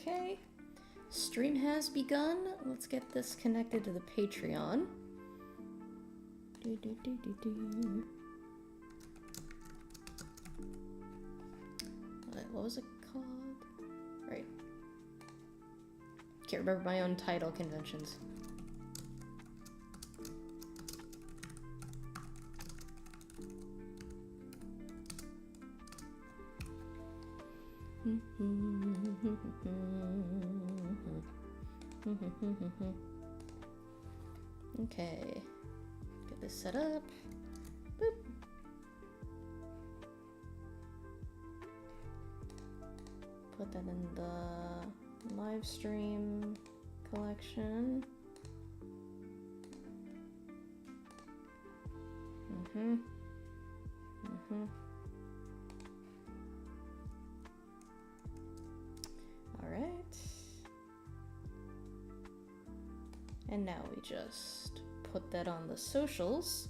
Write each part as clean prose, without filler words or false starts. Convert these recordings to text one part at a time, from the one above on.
Okay. Stream has begun. Let's get this connected to the Patreon. What was it called? Right. Can't remember my own title conventions. Okay. Get this set up. Boop. Put that in the live stream collection. All right. And now we just put that on the socials.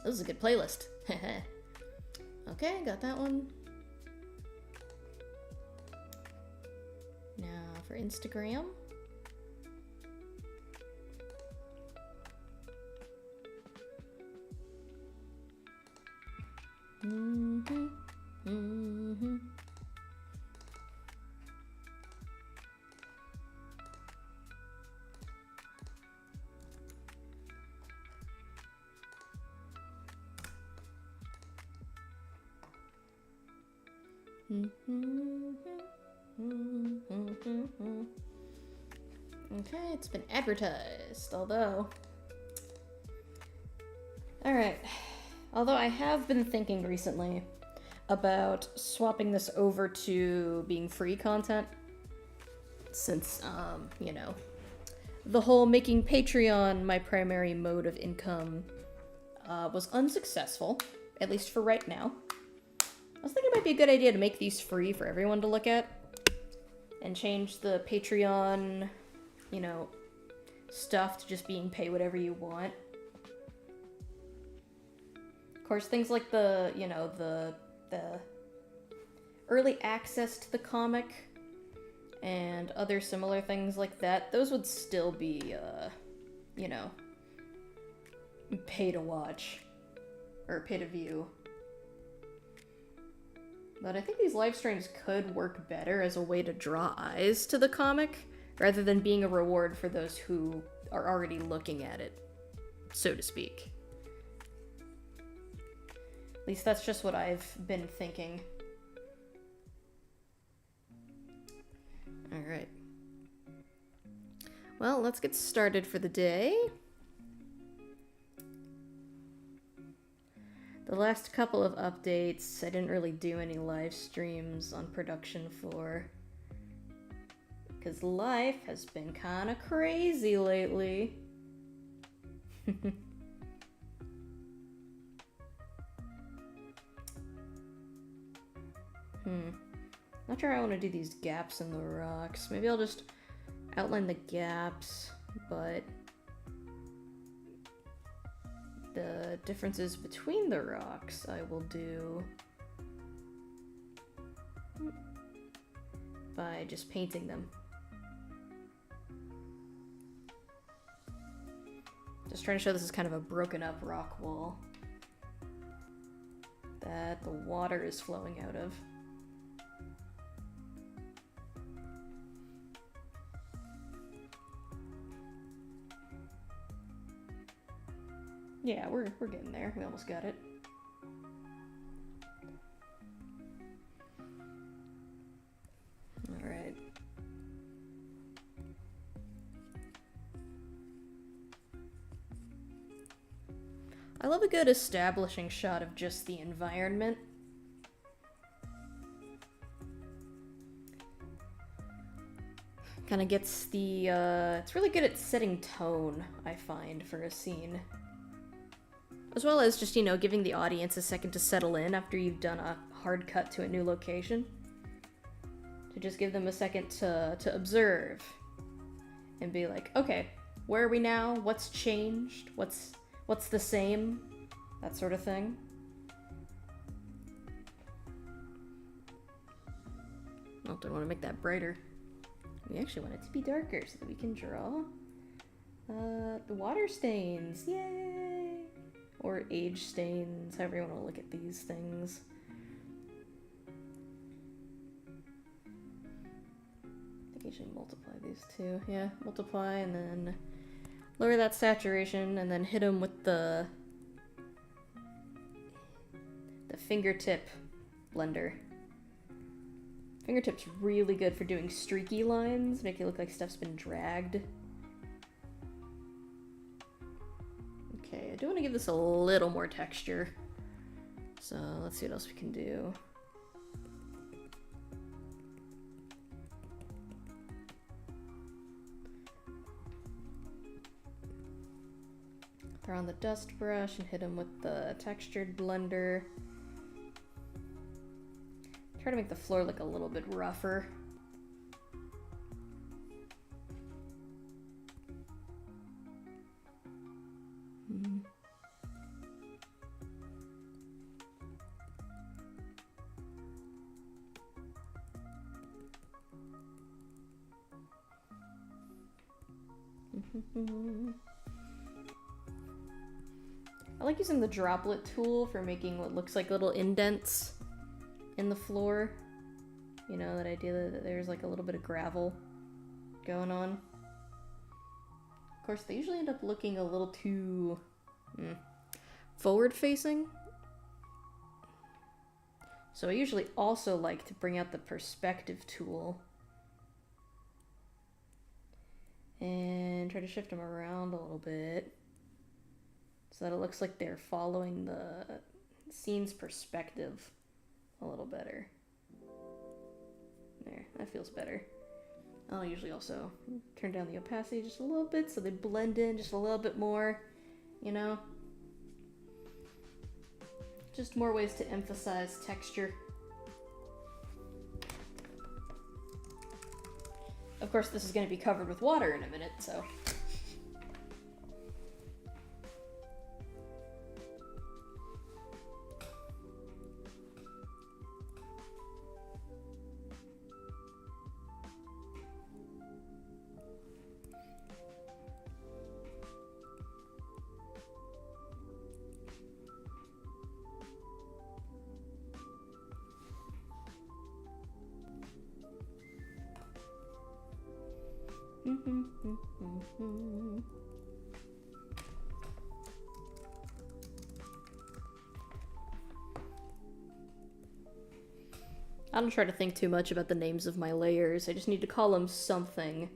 This is a good playlist. Okay, got that one. Now for Instagram. Okay, it's been advertised, although... Alright. Although I have been thinking recently about swapping this over to being free content, since, you know, the whole making Patreon my primary mode of income was unsuccessful, at least for right now. I was thinking it might be a good idea to make these free for everyone to look at, and change the Patreon, you know, stuff to just being pay whatever you want. Of course, things like the, you know, the early access to the comic and other similar things like that, those would still be, you know, pay to watch, or pay to view. But I think these live streams could work better as a way to draw eyes to the comic, rather than being a reward for those who are already looking at it, so to speak. At least that's just what I've been thinking. Alright. Well, let's get started for the day. The last couple of updates, I didn't really do any live streams on production for, because life has been kind of crazy lately. Not sure I want to do these gaps in the rocks. Maybe I'll just outline the gaps, but the differences between the rocks I will do by just painting them. Just trying to show this is kind of a broken up rock wall that the water is flowing out of. Yeah, we're getting there. We almost got it. I love a good establishing shot of just the environment. Kind of gets the, it's really good at setting tone, I find, for a scene. As well as just, you know, giving the audience a second to settle in after you've done a hard cut to a new location. To just give them a second to observe. And be like, okay, where are we now? What's changed? What's the same? That sort of thing. Oh, do I want to make that brighter? We actually want it to be darker so that we can draw the water stains. Yay! Or age stains, however you want to look at these things. I think you should multiply these two. Yeah, multiply and then lower that saturation and then hit them with the fingertip blender. Fingertip's really good for doing streaky lines, make it look like stuff's been dragged. Okay, I do want to give this a little more texture. So let's see what else we can do. Throw on the dust brush and hit them with the textured blender. Try to make the floor look a little bit rougher. I like using the droplet tool for making what looks like little indents in the floor. You know, that idea that there's like a little bit of gravel going on. Of course, they usually end up looking a little too forward facing. So I usually also like to bring out the perspective tool and try to shift them around a little bit so that it looks like they're following the scene's perspective a little better. There, that feels better. I'll usually also turn down the opacity just a little bit so they blend in just a little bit more, you know? Just more ways to emphasize texture. Of course, this is going to be covered with water in a minute, so... I don't try to think too much about the names of my layers. I just need to call them something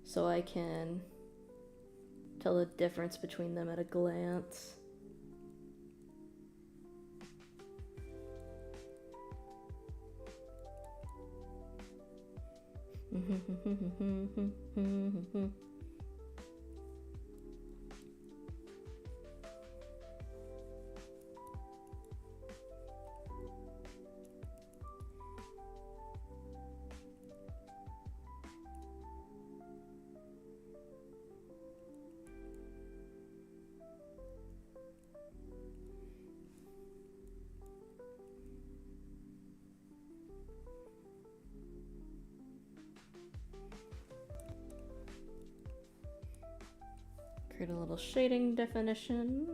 so I can tell the difference between them at a glance. Create a little shading definition.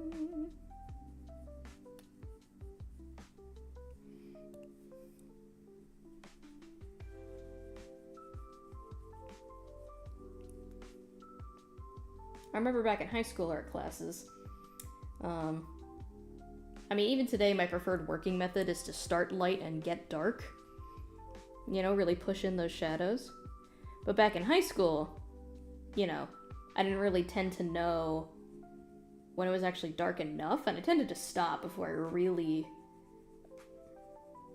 I remember back in high school art classes, I mean, even today my preferred working method is to start light and get dark. You know, really push in those shadows. But back in high school, you know, I didn't really tend to know when it was actually dark enough, and I tended to stop before I really,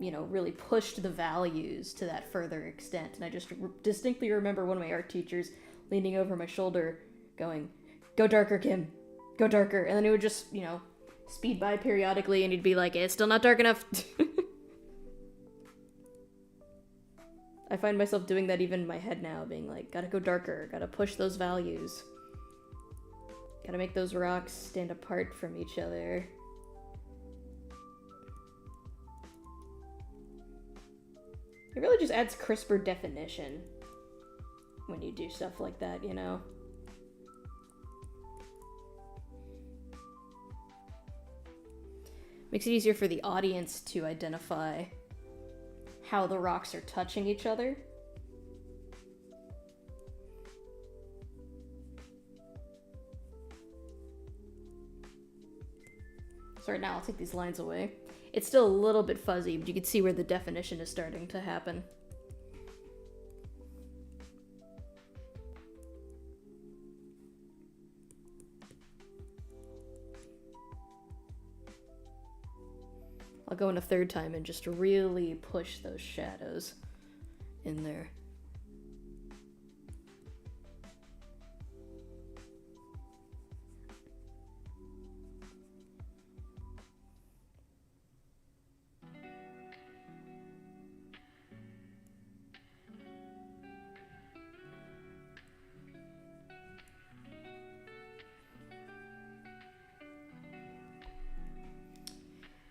really pushed the values to that further extent. And I just distinctly remember one of my art teachers leaning over my shoulder going, "Go darker, Kim. Go darker." And then it would just, speed by periodically, and he'd be like, "It's still not dark enough." I find myself doing that even in my head now, being like, gotta go darker, gotta push those values. Gotta make those rocks stand apart from each other. It really just adds crisper definition when you do stuff like that, Makes it easier for the audience to identify how the rocks are touching each other. So right now I'll take these lines away. It's still a little bit fuzzy, but you can see where the definition is starting to happen. I'll go in a third time and just really push those shadows in there.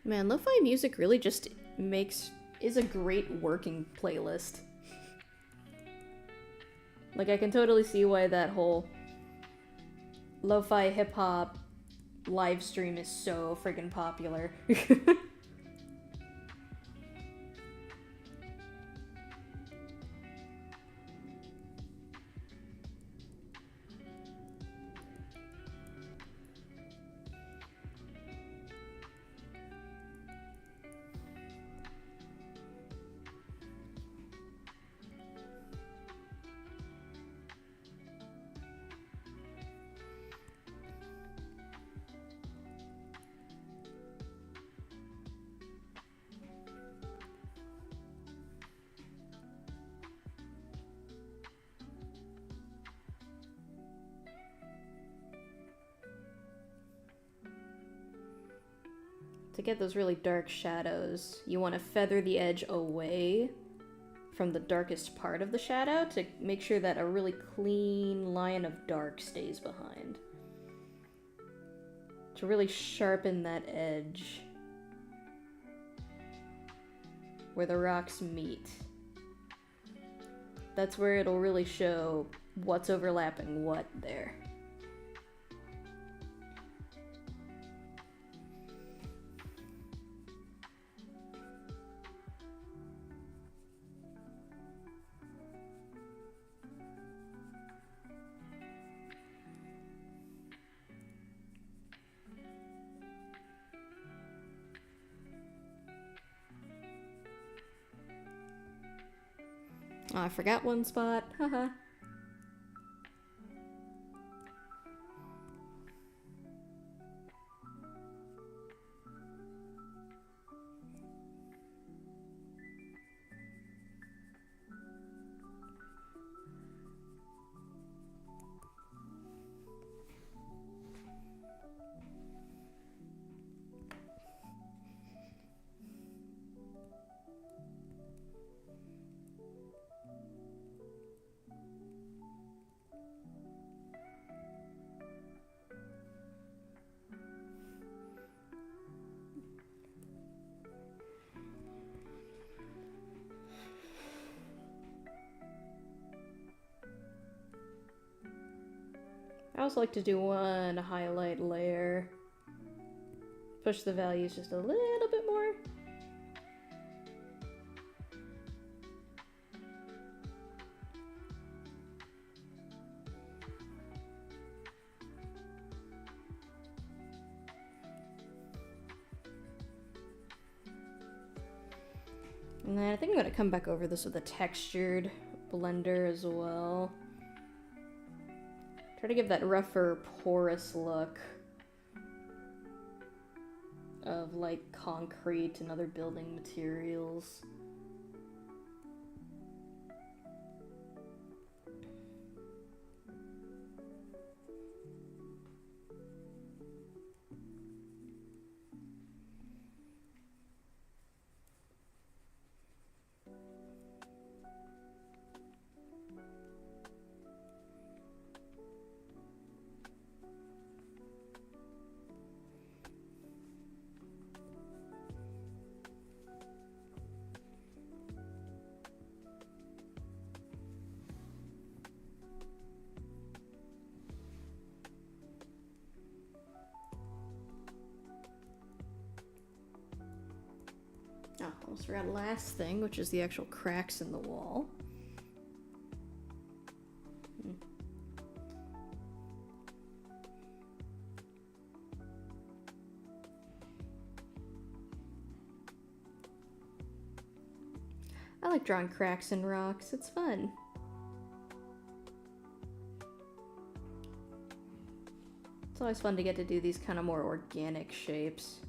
Man, lo-fi music really just is a great working playlist. Like, I can totally see why that whole lo-fi hip-hop live stream is so friggin' popular. To get those really dark shadows, you want to feather the edge away from the darkest part of the shadow to make sure that a really clean line of dark stays behind. To really sharpen that edge where the rocks meet. That's where it'll really show what's overlapping what there. Oh, I forgot one spot. Haha. I also like to do one highlight layer. Push the values just a little bit more. And then I think I'm going to come back over this with a textured blender as well. Try to give that rougher, porous look of like concrete and other building materials. Oh, almost forgot last thing, which is the actual cracks in the wall. I like drawing cracks in rocks, it's fun. It's always fun to get to do these kind of more organic shapes.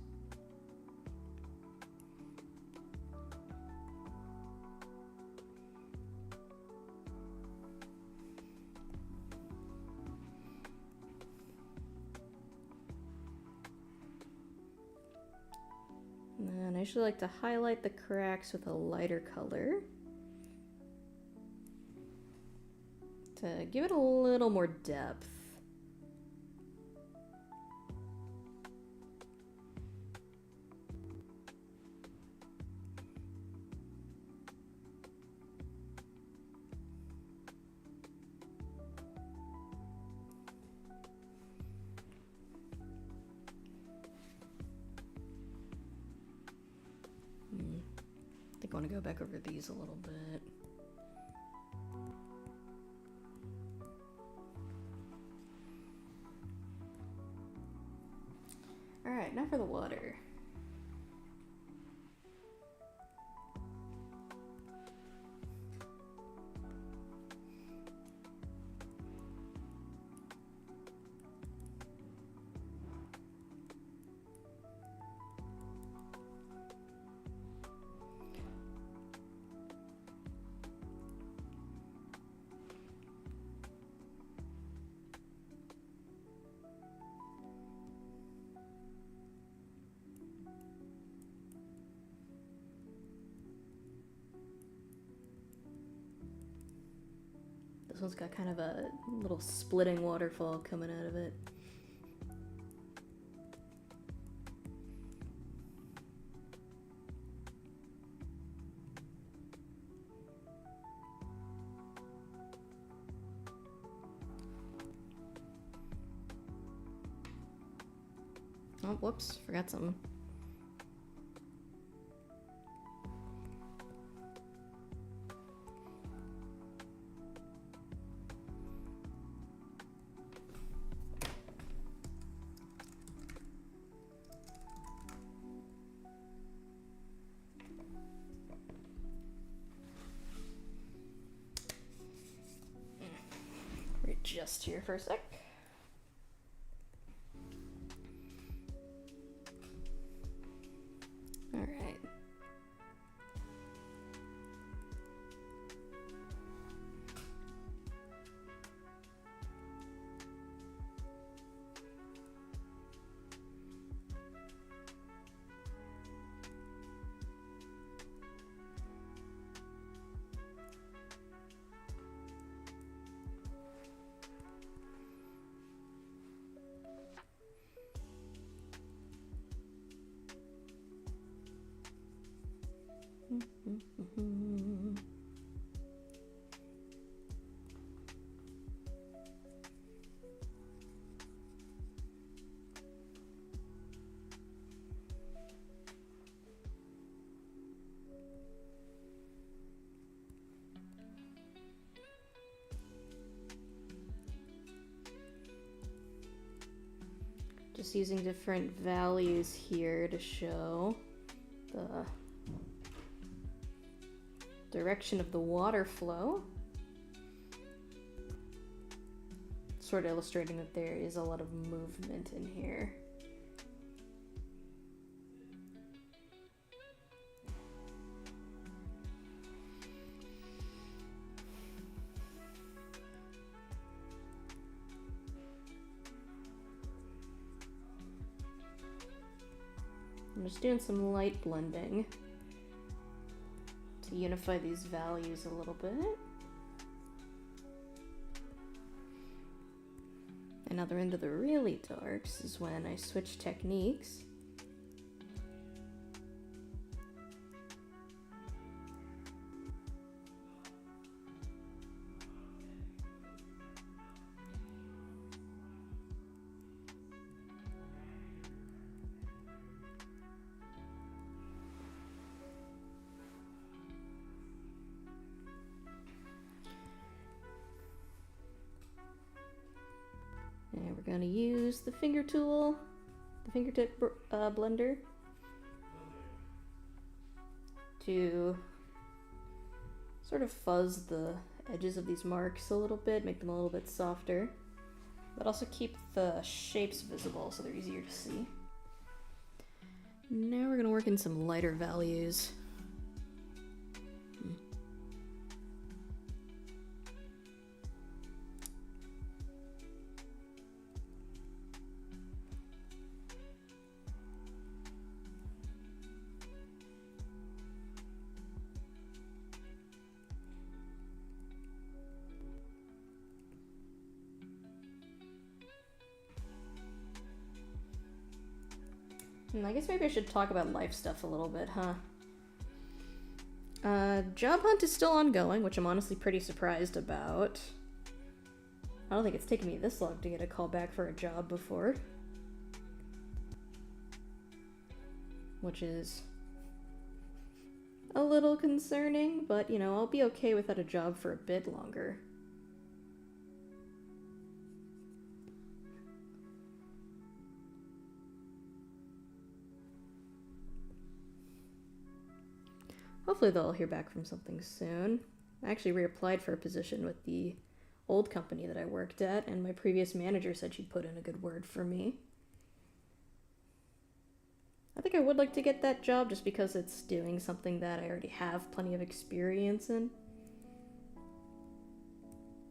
And I usually like to highlight the cracks with a lighter color to give it a little more depth. I think I want to go back over these a little bit. Alright, now for the water. This one's got kind of a little splitting waterfall coming out of it. Oh, whoops, forgot something. Just here for a sec. All right. Just using different values here to show the direction of the water flow. Sort of illustrating that there is a lot of movement in here. I'm just doing some light blending to unify these values a little bit. And now they're into the really darks is when I switch techniques. And we're going to use the finger tool, the fingertip blender, to sort of fuzz the edges of these marks a little bit, make them a little bit softer, but also keep the shapes visible so they're easier to see. Now we're going to work in some lighter values. I guess maybe I should talk about life stuff a little bit, huh? Job hunt is still ongoing, which I'm honestly pretty surprised about. I don't think it's taken me this long to get a call back for a job before. Which is a little concerning, but you know, I'll be okay without a job for a bit longer. Hopefully they'll hear back from something soon. I actually reapplied for a position with the old company that I worked at, and my previous manager said she'd put in a good word for me. I think I would like to get that job just because it's doing something that I already have plenty of experience in.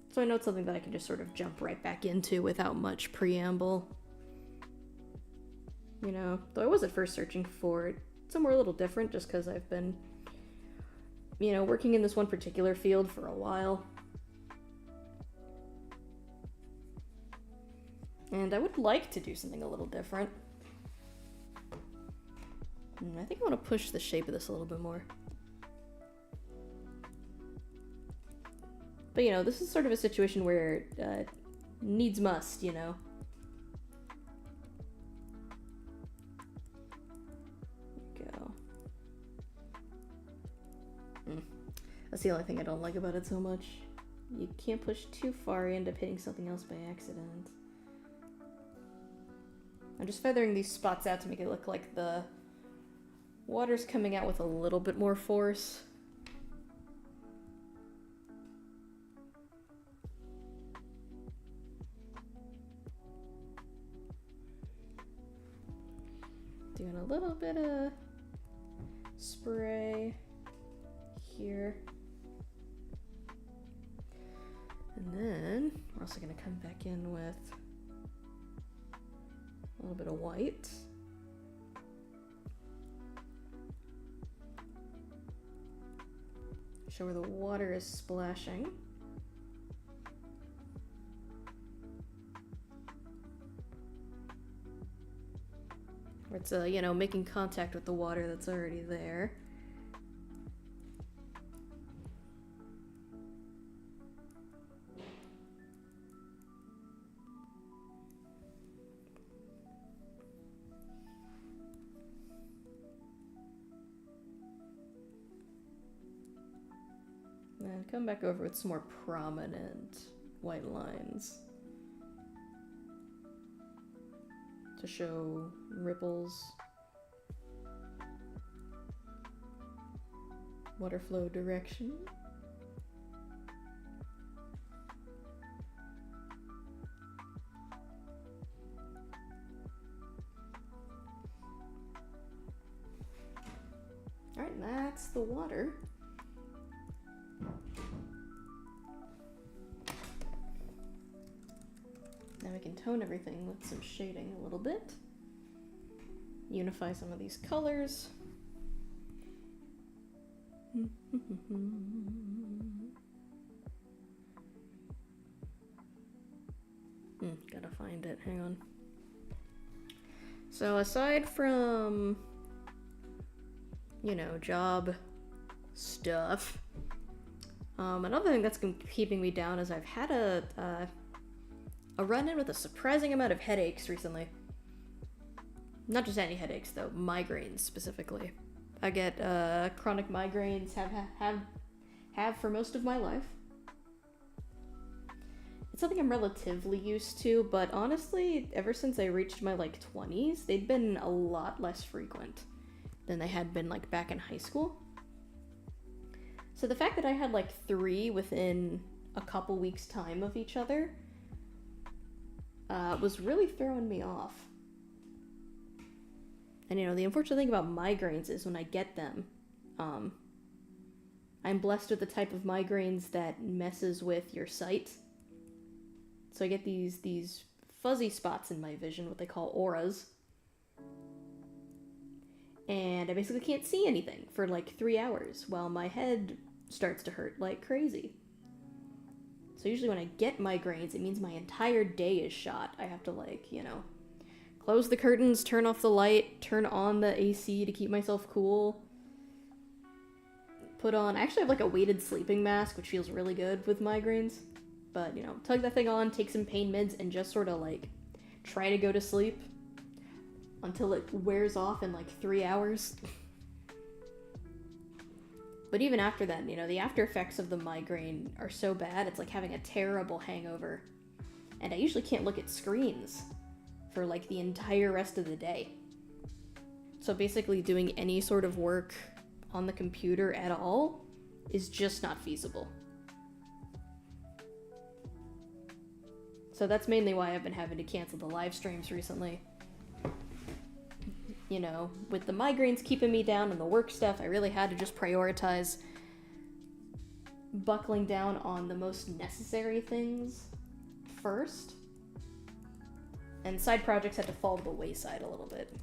So I know it's something that I can just sort of jump right back into without much preamble. You know, though I was at first searching for somewhere a little different just because I've been, you know, working in this one particular field for a while. And I would like to do something a little different. I think I want to push the shape of this a little bit more. But, you know, this is sort of a situation where needs must, you know. Go. That's the only thing I don't like about it so much. You can't push too far, you end up hitting something else by accident. I'm just feathering these spots out to make it look like the water's coming out with a little bit more force. Doing a little bit of spray here. And then we're also going to come back in with a little bit of white. Show where the water is splashing. Where it's, you know, making contact with the water that's already there. And come back over with some more prominent white lines to show ripples, water flow direction. All right, that's the water. Now we can tone everything with some shading a little bit. unify some of these colors. Gotta find it, hang on. So aside from, you know, job stuff, another thing that's keeping me down is I've had a run-in with a surprising amount of headaches recently. Not just any headaches though, migraines specifically. I get chronic migraines, have for most of my life. It's something I'm relatively used to, but honestly, ever since I reached my like 20s, they've been a lot less frequent than they had been like back in high school. So the fact that I had like 3 within a couple weeks time of each other was really throwing me off. And you know, the unfortunate thing about migraines is when I get them, I'm blessed with the type of migraines that messes with your sight. So I get these fuzzy spots in my vision, what they call auras. And I basically can't see anything for like 3 hours while my head starts to hurt like crazy. So usually when I get migraines, it means my entire day is shot. I have to like, you know, close the curtains, turn off the light, turn on the AC to keep myself cool. I actually have like a weighted sleeping mask, which feels really good with migraines. But, you know, tug that thing on, take some pain meds, and just sort of like try to go to sleep until it wears off in like 3 hours. But even after that, you know, the after effects of the migraine are so bad, it's like having a terrible hangover. And I usually can't look at screens for like the entire rest of the day. So basically doing any sort of work on the computer at all is just not feasible. So that's mainly why I've been having to cancel the live streams recently. You know, with the migraines keeping me down and the work stuff, I really had to just prioritize buckling down on the most necessary things first. And side projects had to fall to the wayside a little bit.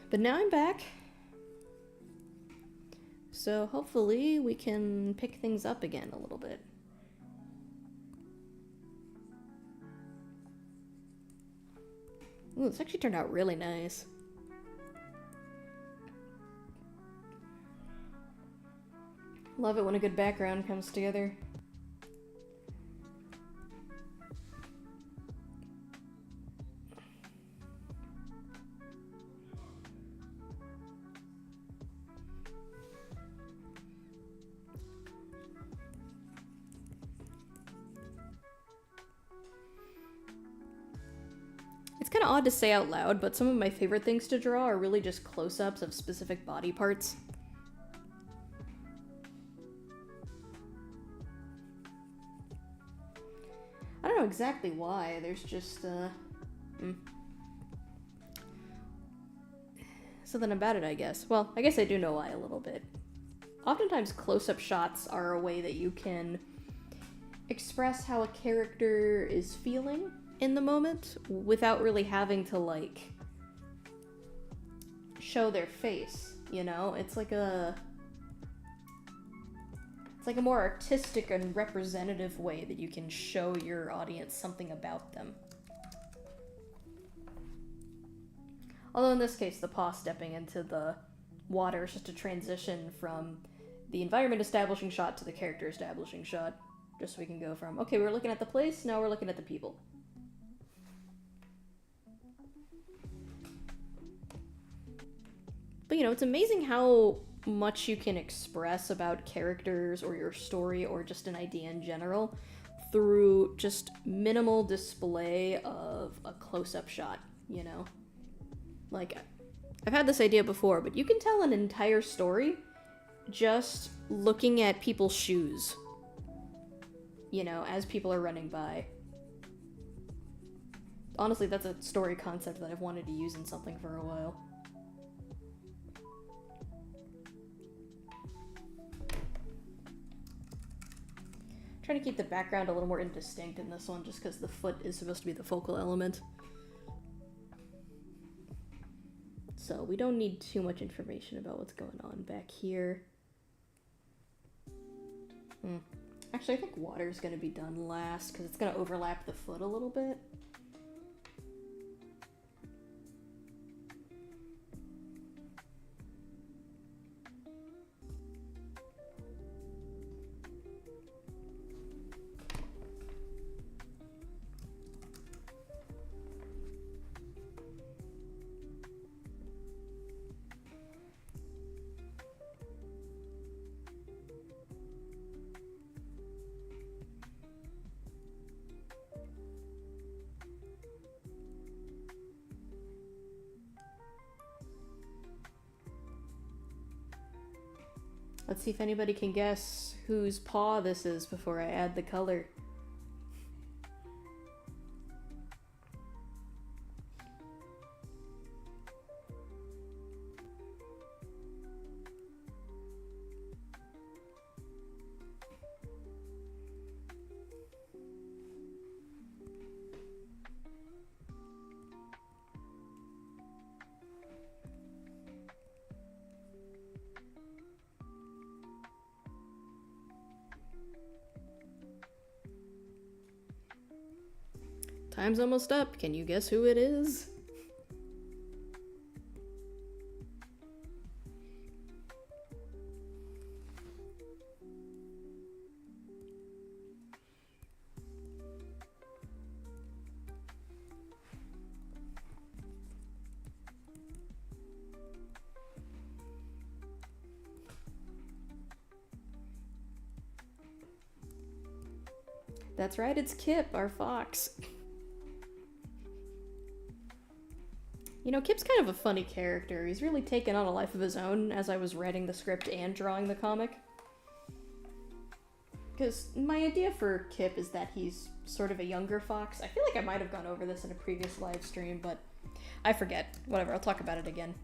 But now I'm back. So hopefully we can pick things up again a little bit. Ooh, this actually turned out really nice. Love it when a good background comes together. It's kind of odd to say out loud, but some of my favorite things to draw are really just close-ups of specific body parts. I don't know exactly why, there's just, something about it, I guess. Well, I guess I do know why a little bit. Oftentimes close-up shots are a way that you can express how a character is feeling in the moment without really having to like show their face, you know? It's like a more artistic and representative way that you can show your audience something about them. Although in this case, the paw stepping into the water is just a transition from the environment establishing shot to the character establishing shot. Just so we can go from, okay, we're looking at the place, now we're looking at the people. But, you know, it's amazing how much you can express about characters or your story or just an idea in general through just minimal display of a close-up shot, you know? Like, I've had this idea before, but you can tell an entire story just looking at people's shoes, you know, as people are running by. Honestly, that's a story concept that I've wanted to use in something for a while. Trying to keep the background a little more indistinct in this one, just because the foot is supposed to be the focal element. So we don't need too much information about what's going on back here. Actually, I think water's going to be done last, because it's going to overlap the foot a little bit. Let's see if anybody can guess whose paw this is before I add the color. Time's almost up. Can you guess who it is? That's right, it's Kip, our fox. You know, Kip's kind of a funny character. He's really taken on a life of his own as I was writing the script and drawing the comic. Because my idea for Kip is that he's sort of a younger fox. I feel like I might have gone over this in a previous live stream, but I forget. Whatever, I'll talk about it again.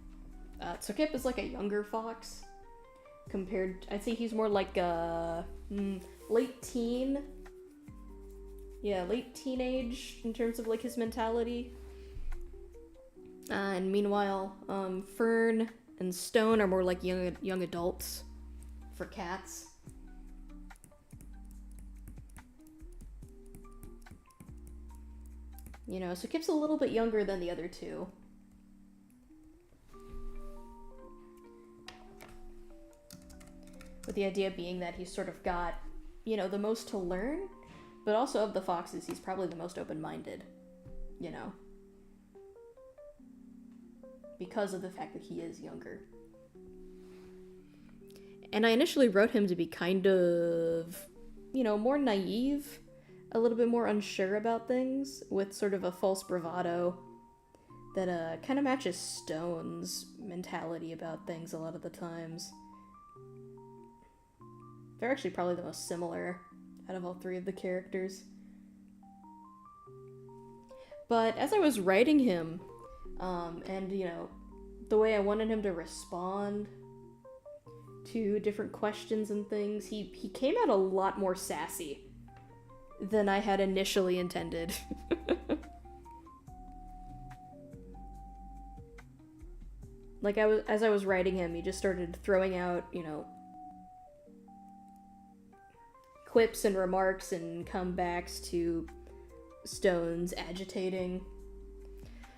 So Kip is like a younger fox compared... I'd say he's more like a late teen. Yeah, late teenage in terms of like his mentality. And meanwhile, Fern and Stone are more like young adults for cats. You know, so Kip's a little bit younger than the other two. With the idea being that he's sort of got, you know, the most to learn, but also of the foxes, he's probably the most open-minded, you know. Because of the fact that he is younger. And I initially wrote him to be kind of, you know, more naive, a little bit more unsure about things, with sort of a false bravado that kind of matches Stone's mentality about things a lot of the times. They're actually probably the most similar out of all three of the characters. But as I was writing him, and, you know, the way I wanted him to respond to different questions and things, he came out a lot more sassy than I had initially intended. Like, as I was writing him, he just started throwing out, you know, quips and remarks and comebacks to Stone's agitating,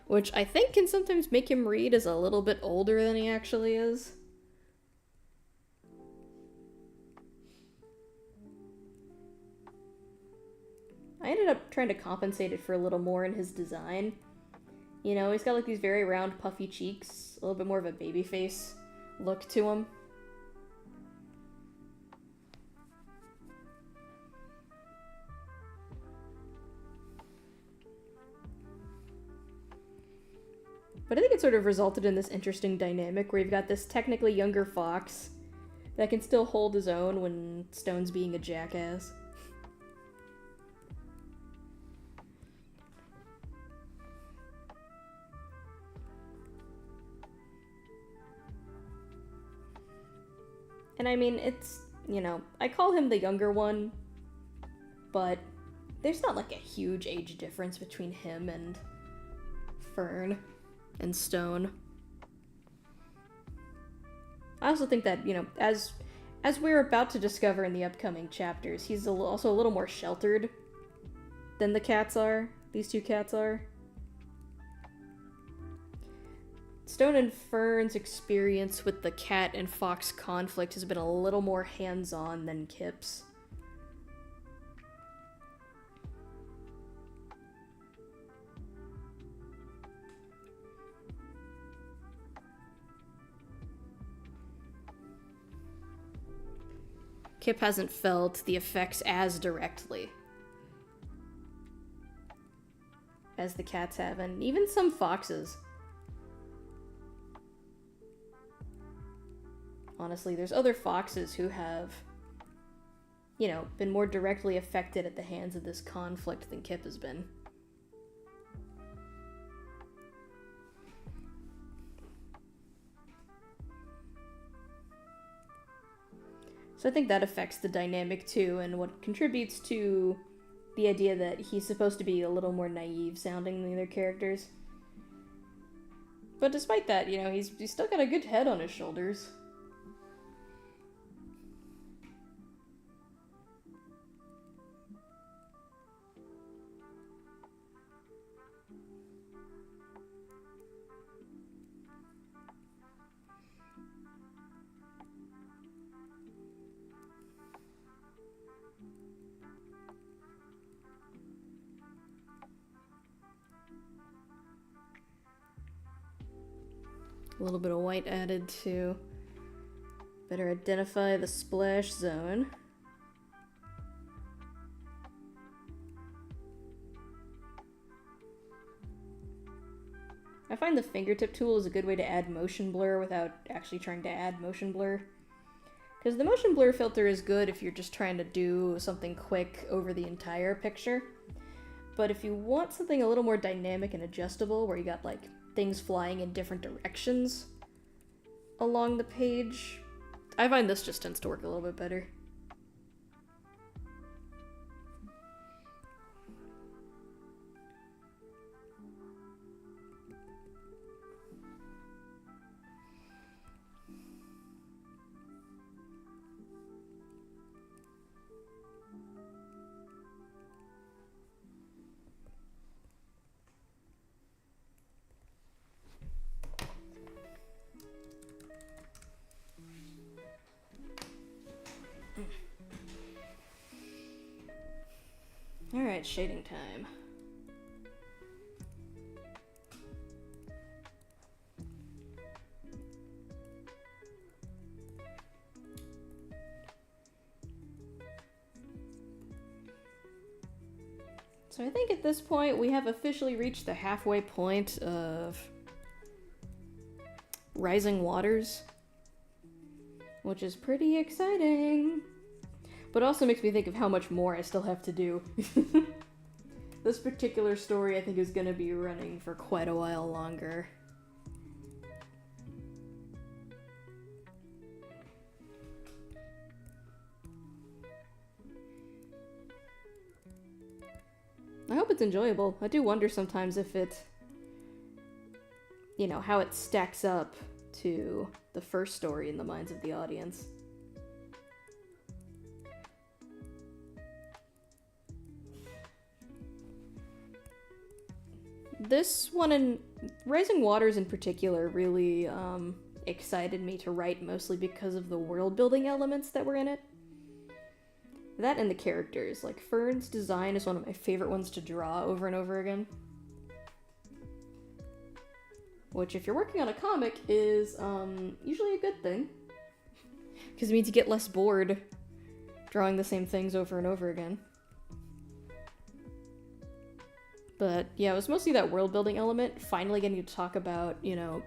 which I think can sometimes make him read as a little bit older than he actually is. I ended up trying to compensate it for a little more in his design. You know, he's got like these very round, puffy cheeks, a little bit more of a baby face look to him. But I think it sort of resulted in this interesting dynamic where you've got this technically younger fox that can still hold his own when Stone's being a jackass. And I mean, it's, you know, I call him the younger one but there's not like a huge age difference between him and Fern and Stone. I also think that, you know, as we're about to discover in the upcoming chapters, he's also a little more sheltered than the cats are. These two cats are. Stone and Fern's experience with the cat and fox conflict has been a little more hands-on than Kip's. Kip hasn't felt the effects as directly as the cats have, and even some foxes. Honestly, there's other foxes who have, you know, been more directly affected at the hands of this conflict than Kip has been. So I think that affects the dynamic too, and what contributes to the idea that he's supposed to be a little more naive sounding than the other characters. But despite that, you know, he's still got a good head on his shoulders. A little bit of white added to better identify the splash zone. I find the fingertip tool is a good way to add motion blur without actually trying to add motion blur. Because the motion blur filter is good if you're just trying to do something quick over the entire picture. But if you want something a little more dynamic and adjustable, where you got like things flying in different directions along the page, I find this just tends to work a little bit better. Alright, shading time. So I think at this point we have officially reached the halfway point of Rising Waters, which is pretty exciting. But also makes me think of how much more I still have to do. This particular story I think is going to be running for quite a while longer. I hope it's enjoyable. I do wonder sometimes if it, you know, how it stacks up to the first story in the minds of the audience. This one, in Rising Waters in particular, really excited me to write, mostly because of the world building elements that were in it. That and the characters. Like, Fern's design is one of my favorite ones to draw over and over again. Which, if you're working on a comic, is usually a good thing. Because it means you get less bored drawing the same things over and over again. But yeah, it was mostly that world building element, finally getting to talk about, you know,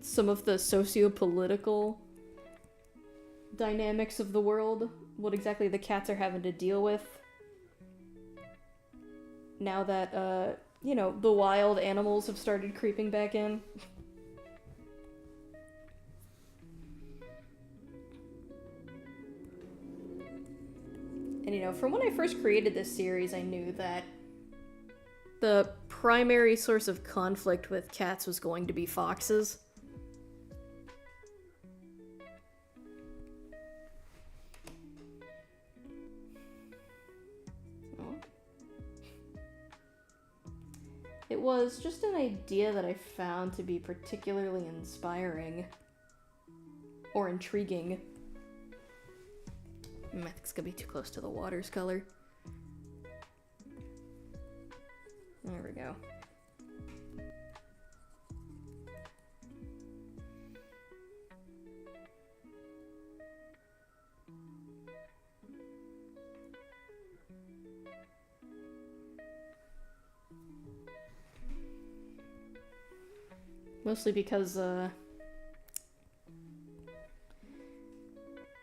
some of the socio-political dynamics of the world, what exactly the cats are having to deal with now that, you know, the wild animals have started creeping back in. And, you know, from when I first created this series, I knew that the primary source of conflict with cats was going to be foxes. It was just an idea that I found to be particularly inspiring or intriguing. I think it's gonna be too close to the water's color. There we go. Mostly because, I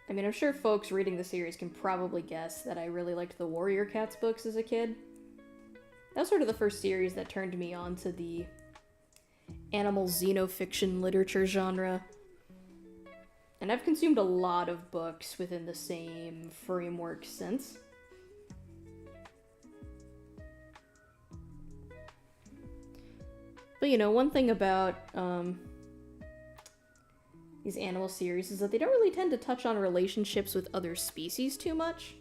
mean, I'm sure folks reading the series can probably guess that I really liked the Warrior Cats books as a kid. That was sort of the first series that turned me on to the animal xenofiction literature genre. And I've consumed a lot of books within the same framework since. But, you know, one thing about these animal series is that they don't really tend to touch on relationships with other species too much.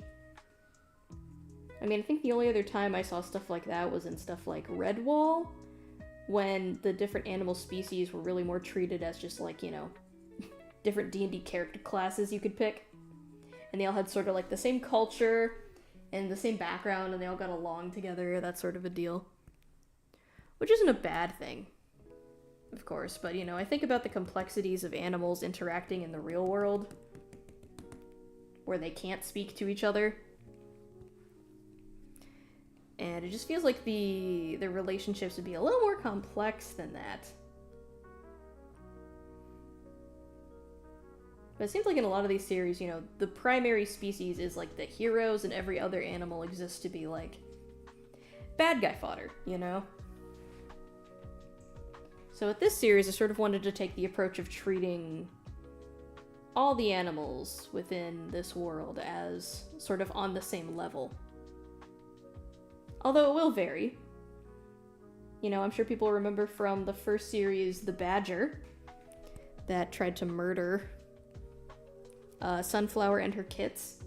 I mean, I think the only other time I saw stuff like that was in stuff like Redwall, when the different animal species were really more treated as just like, you know, different D&D character classes you could pick. And they all had sort of like the same culture and the same background, and they all got along together, that sort of a deal. Which isn't a bad thing, of course, but, you know, I think about the complexities of animals interacting in the real world, where they can't speak to each other. And it just feels like the relationships would be a little more complex than that. But it seems like in a lot of these series, you know, the primary species is like the heroes, and every other animal exists to be like bad guy fodder, you know? So with this series, I sort of wanted to take the approach of treating all the animals within this world as sort of on the same level. Although it will vary. You know, I'm sure people remember from the first series, the badger that tried to murder Sunflower and her kits.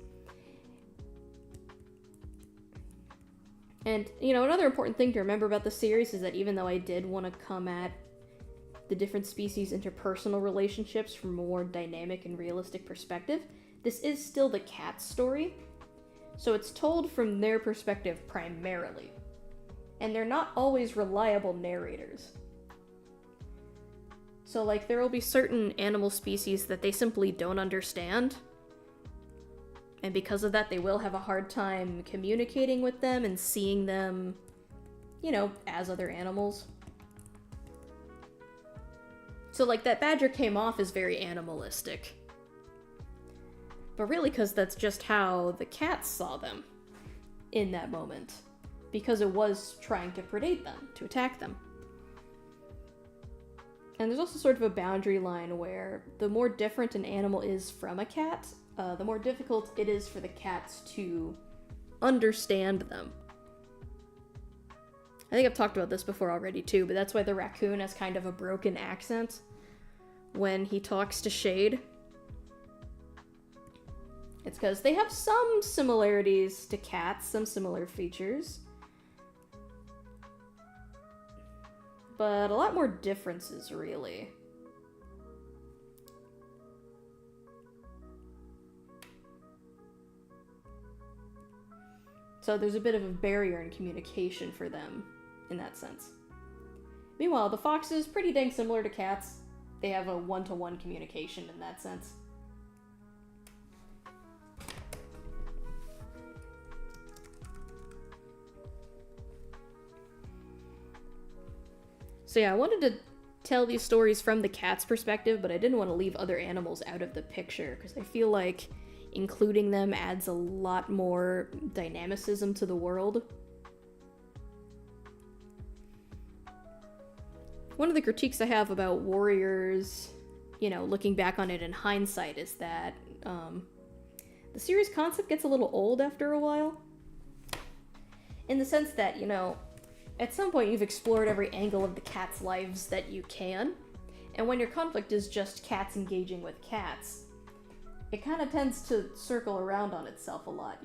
And, you know, another important thing to remember about the series is that even though I did want to come at the different species' interpersonal relationships from a more dynamic and realistic perspective, this is still the cat's story. So it's told from their perspective primarily. And they're not always reliable narrators. So, like, there will be certain animal species that they simply don't understand. And because of that, they will have a hard time communicating with them and seeing them, you know, as other animals. So, like, that badger came off as very animalistic. But really, because that's just how the cats saw them in that moment. Because it was trying to predate them, to attack them. And there's also sort of a boundary line where the more different an animal is from a cat, the more difficult it is for the cats to understand them. I think I've talked about this before already too, but that's why the raccoon has kind of a broken accent when he talks to Shade. It's because they have some similarities to cats, some similar features. But a lot more differences, really. So there's a bit of a barrier in communication for them, in that sense. Meanwhile, the fox is pretty dang similar to cats. They have a one-to-one communication in that sense. So yeah, I wanted to tell these stories from the cat's perspective, but I didn't want to leave other animals out of the picture, because I feel like including them adds a lot more dynamicism to the world. One of the critiques I have about Warriors, you know, looking back on it in hindsight, is that the the series concept gets a little old after a while. In the sense that, at some point you've explored every angle of the cats' lives that you can, and when your conflict is just cats engaging with cats, it kind of tends to circle around on itself a lot,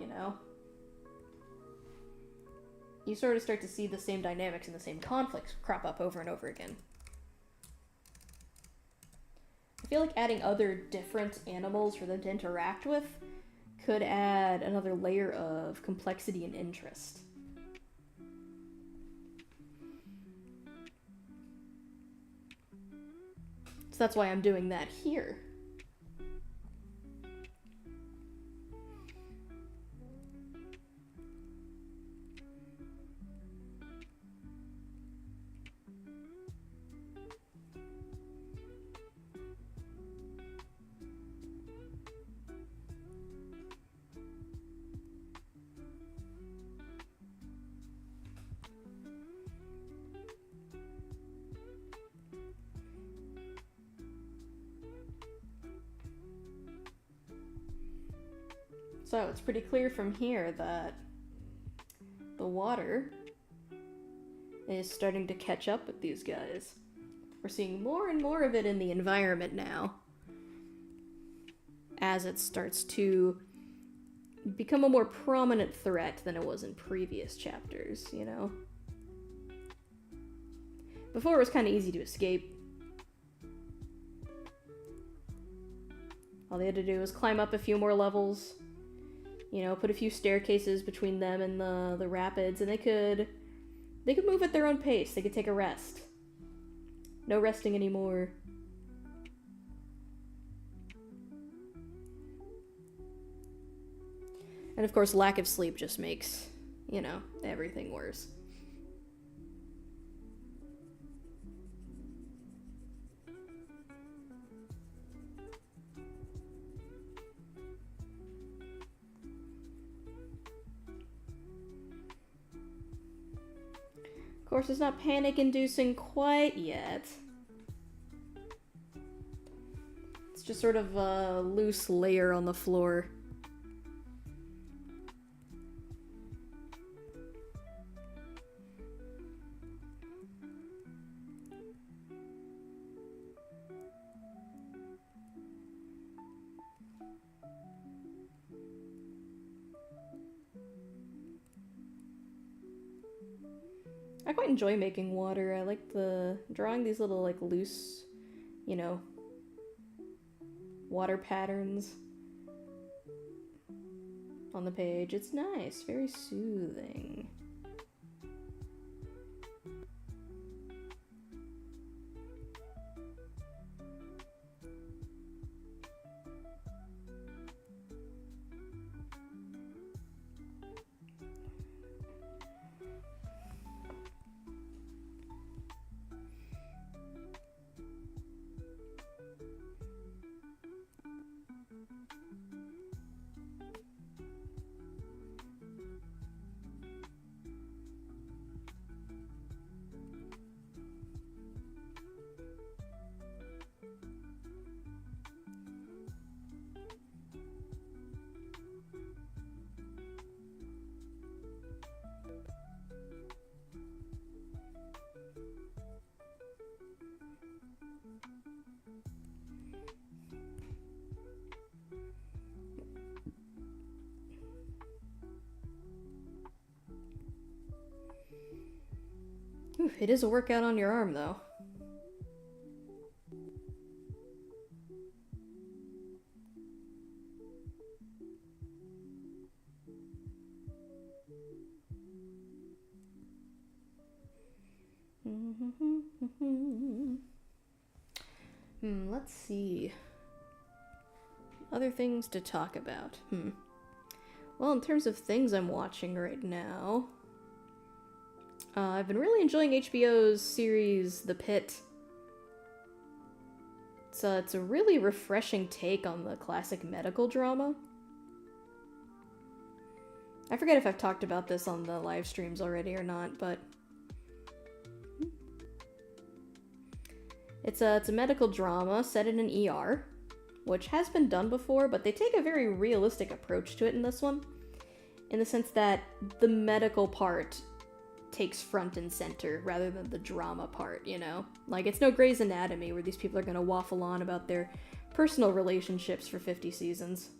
You sort of start to see the same dynamics and the same conflicts crop up over and over again. I feel like adding other different animals for them to interact with could add another layer of complexity and interest. So that's why I'm doing that here. So it's pretty clear from here that the water is starting to catch up with these guys. We're seeing more and more of it in the environment now, as it starts to become a more prominent threat than it was in previous chapters, Before it was kind of easy to escape. All they had to do was climb up a few more levels, put a few staircases between them and the rapids, and they could move at their own pace. They could take a rest. No resting anymore. And of course, lack of sleep just makes, everything worse. Of course, it's not panic-inducing quite yet. It's just sort of a loose layer on the floor. I quite enjoy making water. I like drawing these little, loose, water patterns on the page. It's nice, very soothing. Oof, it is a workout on your arm, though. Let's see. Other things to talk about. Well, in terms of things I'm watching right now, I've been really enjoying HBO's series The Pit. It's a really refreshing take on the classic medical drama. I forget if I've talked about this on the live streams already or not, but it's a medical drama set in an ER, which has been done before, but they take a very realistic approach to it in this one, in the sense that the medical part takes front and center rather than the drama part, you know? Like, it's no Grey's Anatomy where these people are gonna waffle on about their personal relationships for 50 seasons.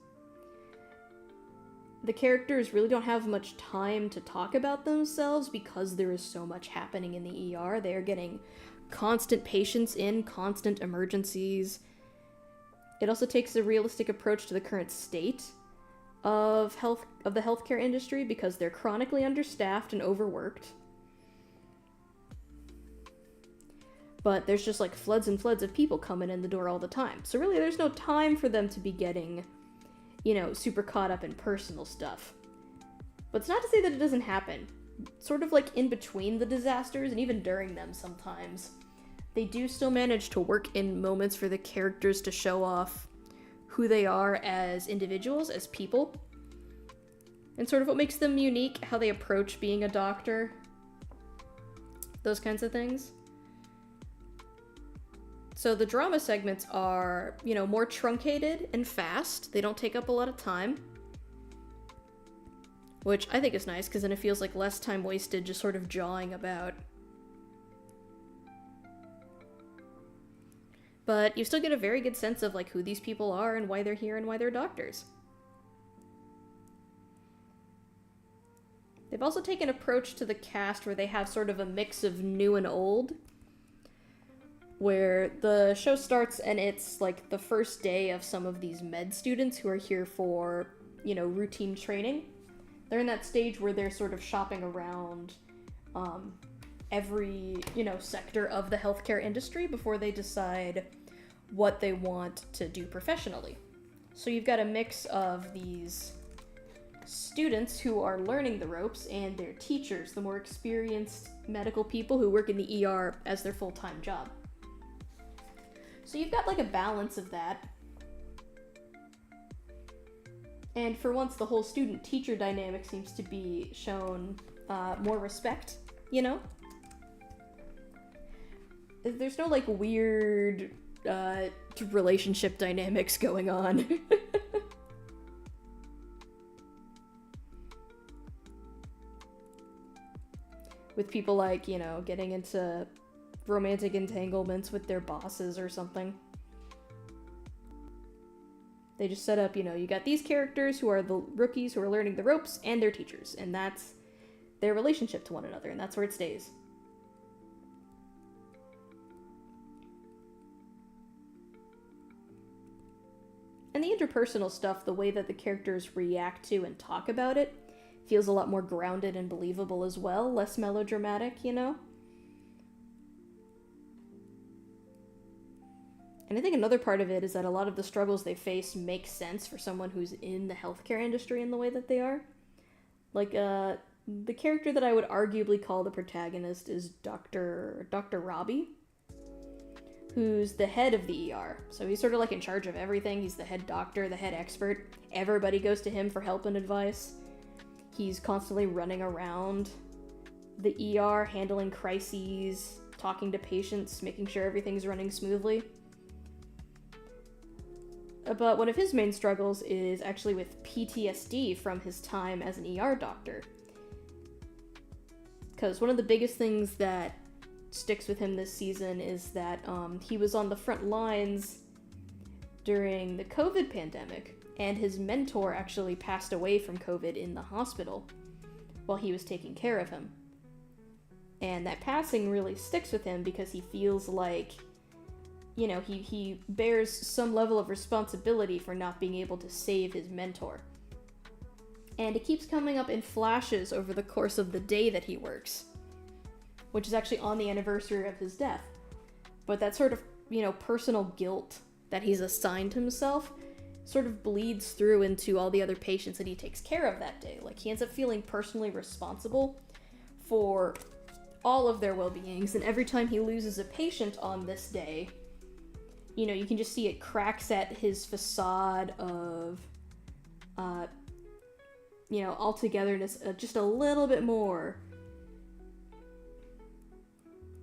The characters really don't have much time to talk about themselves because there is so much happening in the ER. They are getting constant patients in, constant emergencies. It also takes a realistic approach to the current state of the healthcare industry because they're chronically understaffed and overworked. But there's just like floods and floods of people coming in the door all the time. So really there's no time for them to be getting, you know, super caught up in personal stuff. But it's not to say that it doesn't happen. Sort of like in between the disasters and even during them sometimes. They do still manage to work in moments for the characters to show off who they are as individuals, as people. And sort of what makes them unique, how they approach being a doctor. Those kinds of things. So the drama segments are, you know, more truncated and fast. They don't take up a lot of time. Which I think is nice, because then it feels like less time wasted just sort of jawing about. But you still get a very good sense of, like, who these people are and why they're here and why they're doctors. They've also taken an approach to the cast where they have sort of a mix of new and old. Where the show starts and it's like the first day of some of these med students who are here for, you know, routine training. They're in that stage where they're sort of shopping around every, you know, sector of the healthcare industry before they decide what they want to do professionally. So you've got a mix of these students who are learning the ropes and their teachers, the more experienced medical people who work in the ER as their full-time job. So you've got like a balance of that. And for once, the whole student-teacher dynamic seems to be shown more respect, you know? There's no like weird relationship dynamics going on. With people like, you know, getting into romantic entanglements with their bosses or something. They just set up, you know, you got these characters who are the rookies who are learning the ropes and their teachers, and that's their relationship to one another, and that's where it stays. And the interpersonal stuff, the way that the characters react to and talk about it, feels a lot more grounded and believable as well, less melodramatic, you know? And I think another part of it is that a lot of the struggles they face make sense for someone who's in the healthcare industry in the way that they are. Like, the character that I would arguably call the protagonist is Dr. Robbie, who's the head of the ER. So he's sort of like in charge of everything. He's the head doctor, the head expert. Everybody goes to him for help and advice. He's constantly running around the ER, handling crises, talking to patients, making sure everything's running smoothly. But one of his main struggles is actually with PTSD from his time as an ER doctor. Because one of the biggest things that sticks with him this season is that he was on the front lines during the COVID pandemic, and his mentor actually passed away from COVID in the hospital while he was taking care of him. And that passing really sticks with him because he feels like, you know, he bears some level of responsibility for not being able to save his mentor. And it keeps coming up in flashes over the course of the day that he works, which is actually on the anniversary of his death. But that sort of, you know, personal guilt that he's assigned himself sort of bleeds through into all the other patients that he takes care of that day. Like, he ends up feeling personally responsible for all of their well-beings, and every time he loses a patient on this day, you know, you can just see it cracks at his facade of, you know, all-togetherness just a little bit more.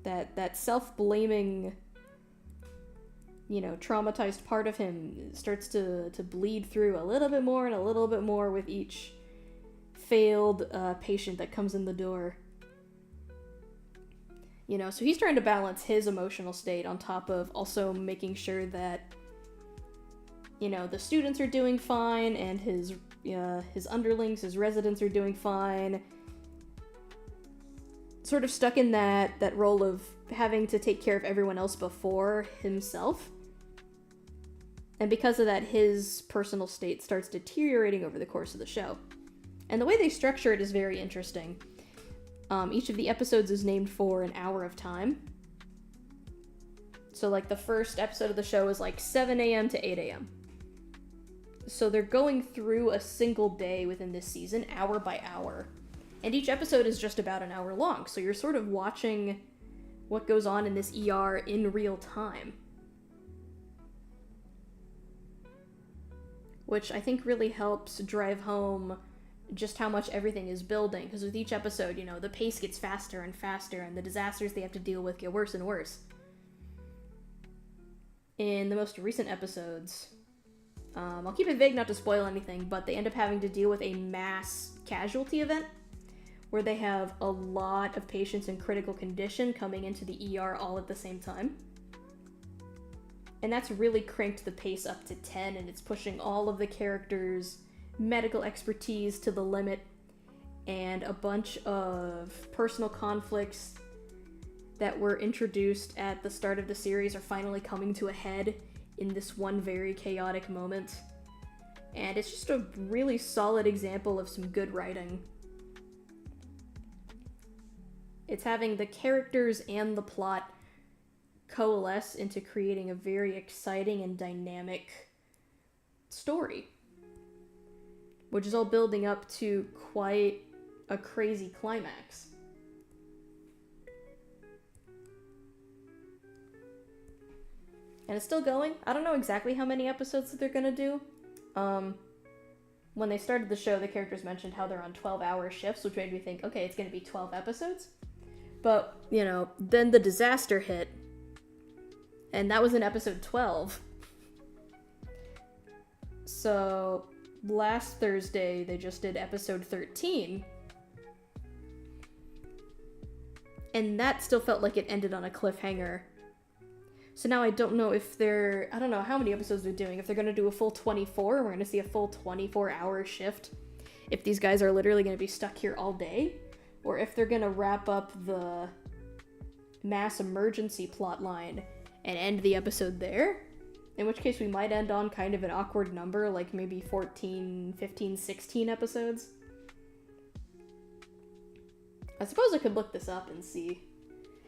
That self-blaming traumatized part of him starts to bleed through a little bit more and a little bit more with each failed patient that comes in the door. So he's trying to balance his emotional state on top of also making sure that, the students are doing fine and his underlings, his residents are doing fine. Sort of stuck in that role of having to take care of everyone else before himself. And because of that, his personal state starts deteriorating over the course of the show. And the way they structure it is very interesting. Each of the episodes is named for an hour of time. So, the first episode of the show is 7 a.m. to 8 a.m. So they're going through a single day within this season, hour by hour. And each episode is just about an hour long. So you're sort of watching what goes on in this ER in real time. Which I think really helps drive home just how much everything is building. Because with each episode, the pace gets faster and faster, and the disasters they have to deal with get worse and worse. In the most recent episodes, I'll keep it vague not to spoil anything, but they end up having to deal with a mass casualty event where they have a lot of patients in critical condition coming into the ER all at the same time. And that's really cranked the pace up to 10, and it's pushing all of the characters' medical expertise to the limit, and a bunch of personal conflicts that were introduced at the start of the series are finally coming to a head in this one very chaotic moment. And it's just a really solid example of some good writing. It's having the characters and the plot coalesce into creating a very exciting and dynamic story, which is all building up to quite a crazy climax. And it's still going. I don't know exactly how many episodes that they're gonna do. When they started the show, the characters mentioned how they're on 12-hour shifts, which made me think, okay, it's gonna be 12 episodes. But, then the disaster hit, and that was in episode 12. So, last Thursday, they just did episode 13. And that still felt like it ended on a cliffhanger. So now I don't know if I don't know how many episodes they're doing. If they're going to do a full 24, we're going to see a full 24-hour shift. If these guys are literally going to be stuck here all day. Or if they're going to wrap up the mass emergency plot line and end the episode there. In which case we might end on kind of an awkward number, like maybe 14, 15, 16 episodes. I suppose I could look this up and see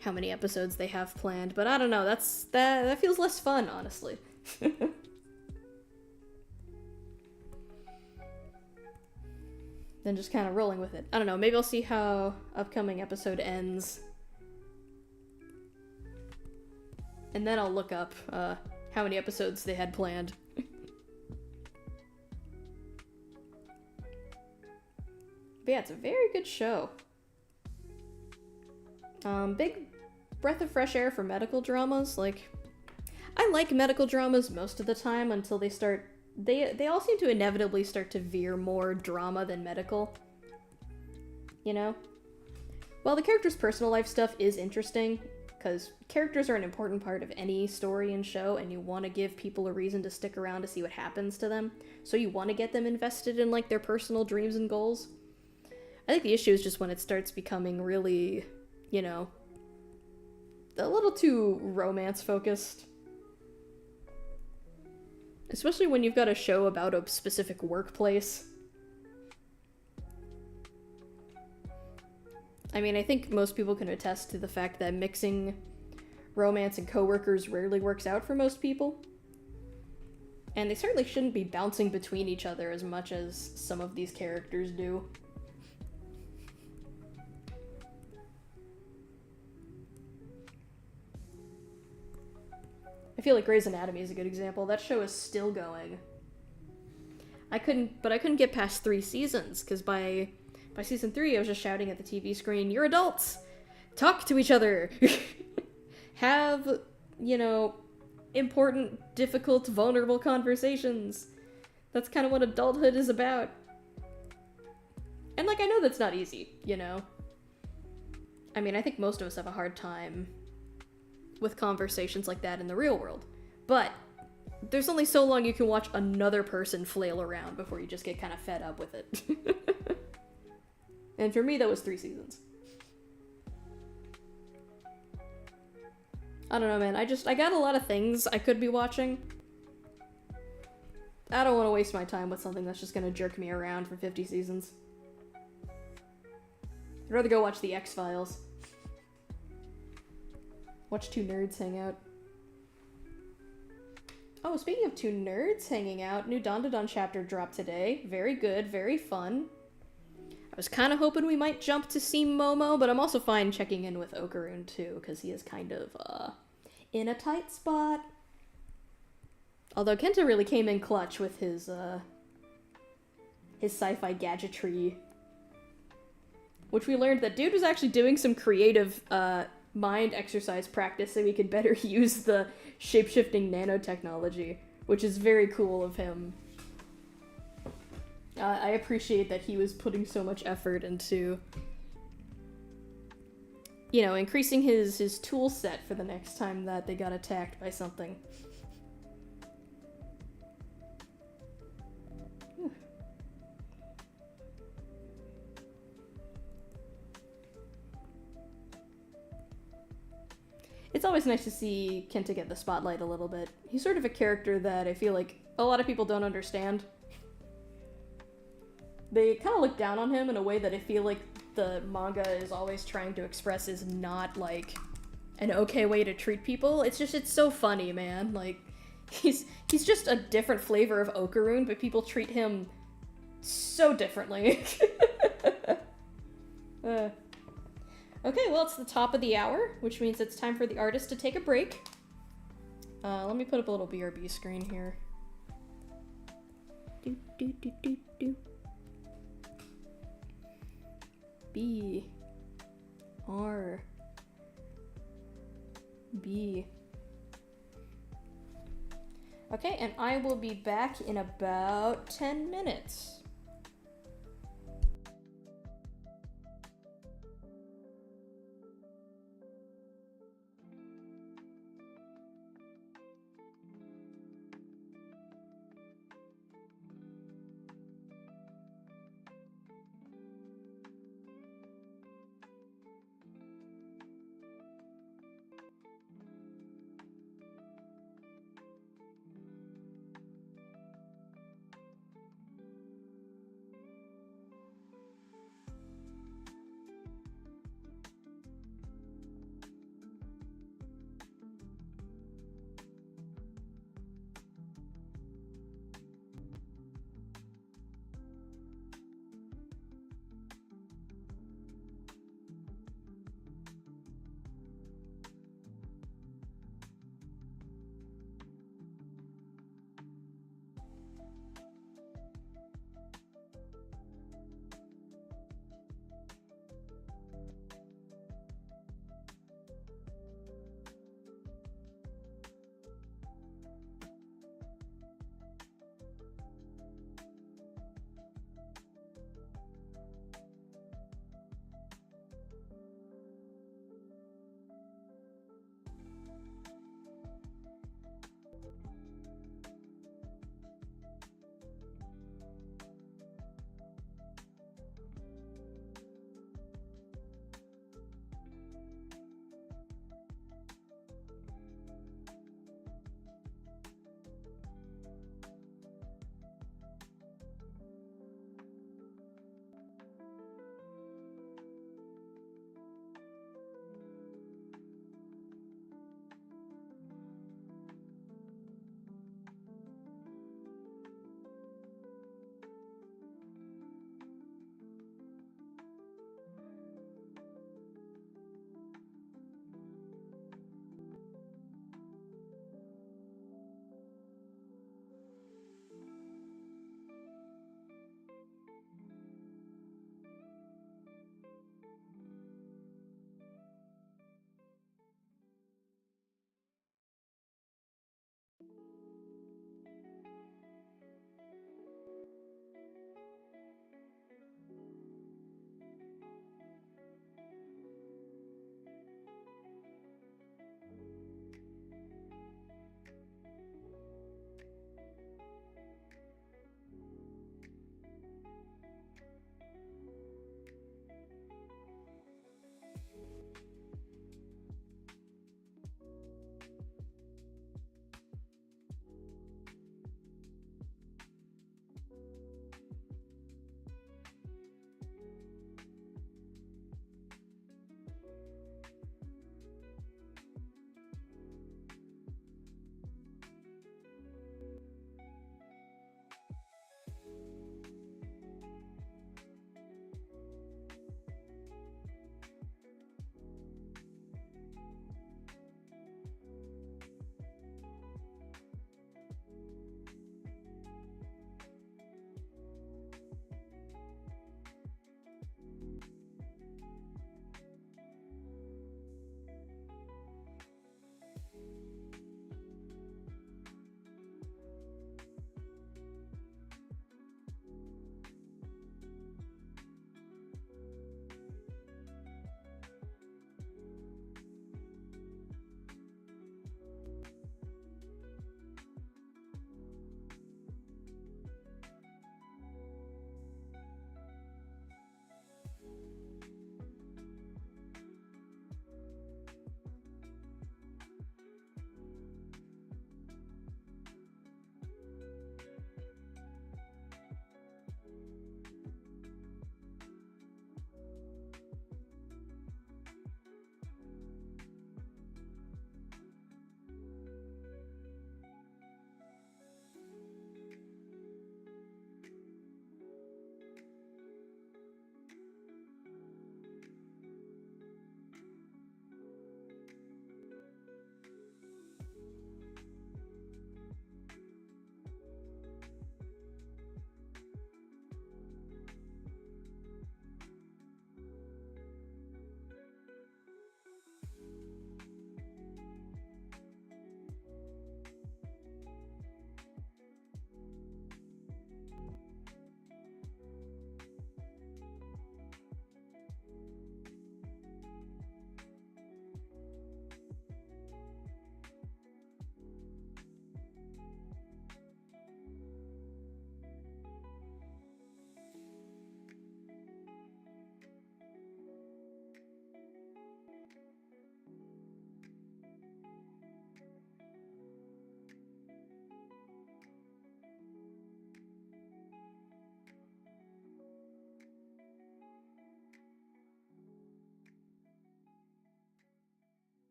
how many episodes they have planned, but I don't know, that feels less fun, honestly. Than just kind of rolling with it. I don't know, maybe I'll see how upcoming episode ends. And then I'll look up how many episodes they had planned. But yeah, it's a very good show. Big breath of fresh air for medical dramas. I like medical dramas most of the time until they start... They all seem to inevitably start to veer more drama than medical. While the characters' personal life stuff is interesting, because characters are an important part of any story and show, and you want to give people a reason to stick around to see what happens to them, so you want to get them invested in, their personal dreams and goals. I think the issue is just when it starts becoming really... a little too romance-focused. Especially when you've got a show about a specific workplace. I mean, I think most people can attest to the fact that mixing romance and coworkers rarely works out for most people. And they certainly shouldn't be bouncing between each other as much as some of these characters do. I feel like Grey's Anatomy is a good example. That show is still going. I couldn't get past 3 seasons, because by season 3 I was just shouting at the TV screen, "You're adults! Talk to each other!" Have, important, difficult, vulnerable conversations. That's kind of what adulthood is about. And, like, I know that's not easy, you know? I mean, I think most of us have a hard time with conversations like that in the real world. But there's only so long you can watch another person flail around before you just get kind of fed up with it. And for me, that was 3 seasons. I don't know, man. I got a lot of things I could be watching. I don't want to waste my time with something that's just gonna jerk me around for 50 seasons. I'd rather go watch the X-Files. Watch 2 nerds hang out. Oh, speaking of 2 nerds hanging out, new Dandadan chapter dropped today. Very good, very fun. I was kind of hoping we might jump to see Momo, but I'm also fine checking in with Okarun too, because he is kind of, in a tight spot. Although Kenta really came in clutch with his sci-fi gadgetry. Which we learned that dude was actually doing some creative, mind exercise practice so he could better use the shape-shifting nanotechnology, which is very cool of him. I appreciate that he was putting so much effort into, you know, increasing his tool set for the next time that they got attacked by something. It's always nice to see Kenta get the spotlight a little bit. He's sort of a character that I feel like a lot of people don't understand. They kind of look down on him in a way that I feel like the manga is always trying to express is not, like, an okay way to treat people. It's just, it's so funny, man. Like, he's just a different flavor of Okarun, but people treat him so differently. Okay, well, it's the top of the hour, which means it's time for the artist to take a break. Let me put up a little BRB screen here. Do, do, do, do, do. B. R. B. Okay, and I will be back in about 10 minutes.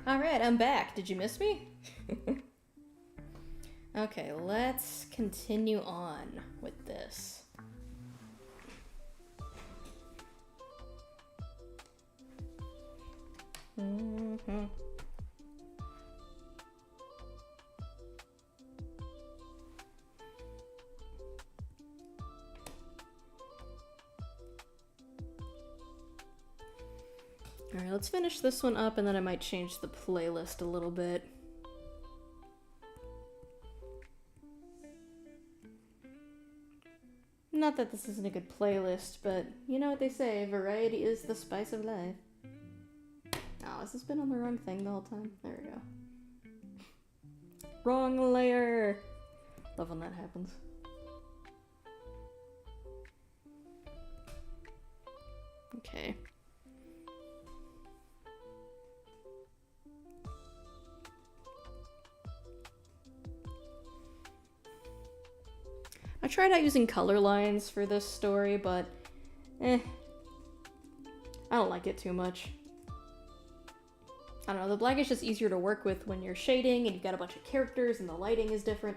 Alright, I'm back. Did you miss me? Okay, let's continue on with this. Mm-hmm. Alright, let's finish this one up and then I might change the playlist a little bit. Not that this isn't a good playlist, but you know what they say, variety is the spice of life. Oh, has this been on the wrong thing the whole time? There we go. Wrong layer! Love when that happens. Okay. I tried out using color lines for this story, but I don't like it too much. I don't know, the black is just easier to work with when you're shading and you've got a bunch of characters and the lighting is different.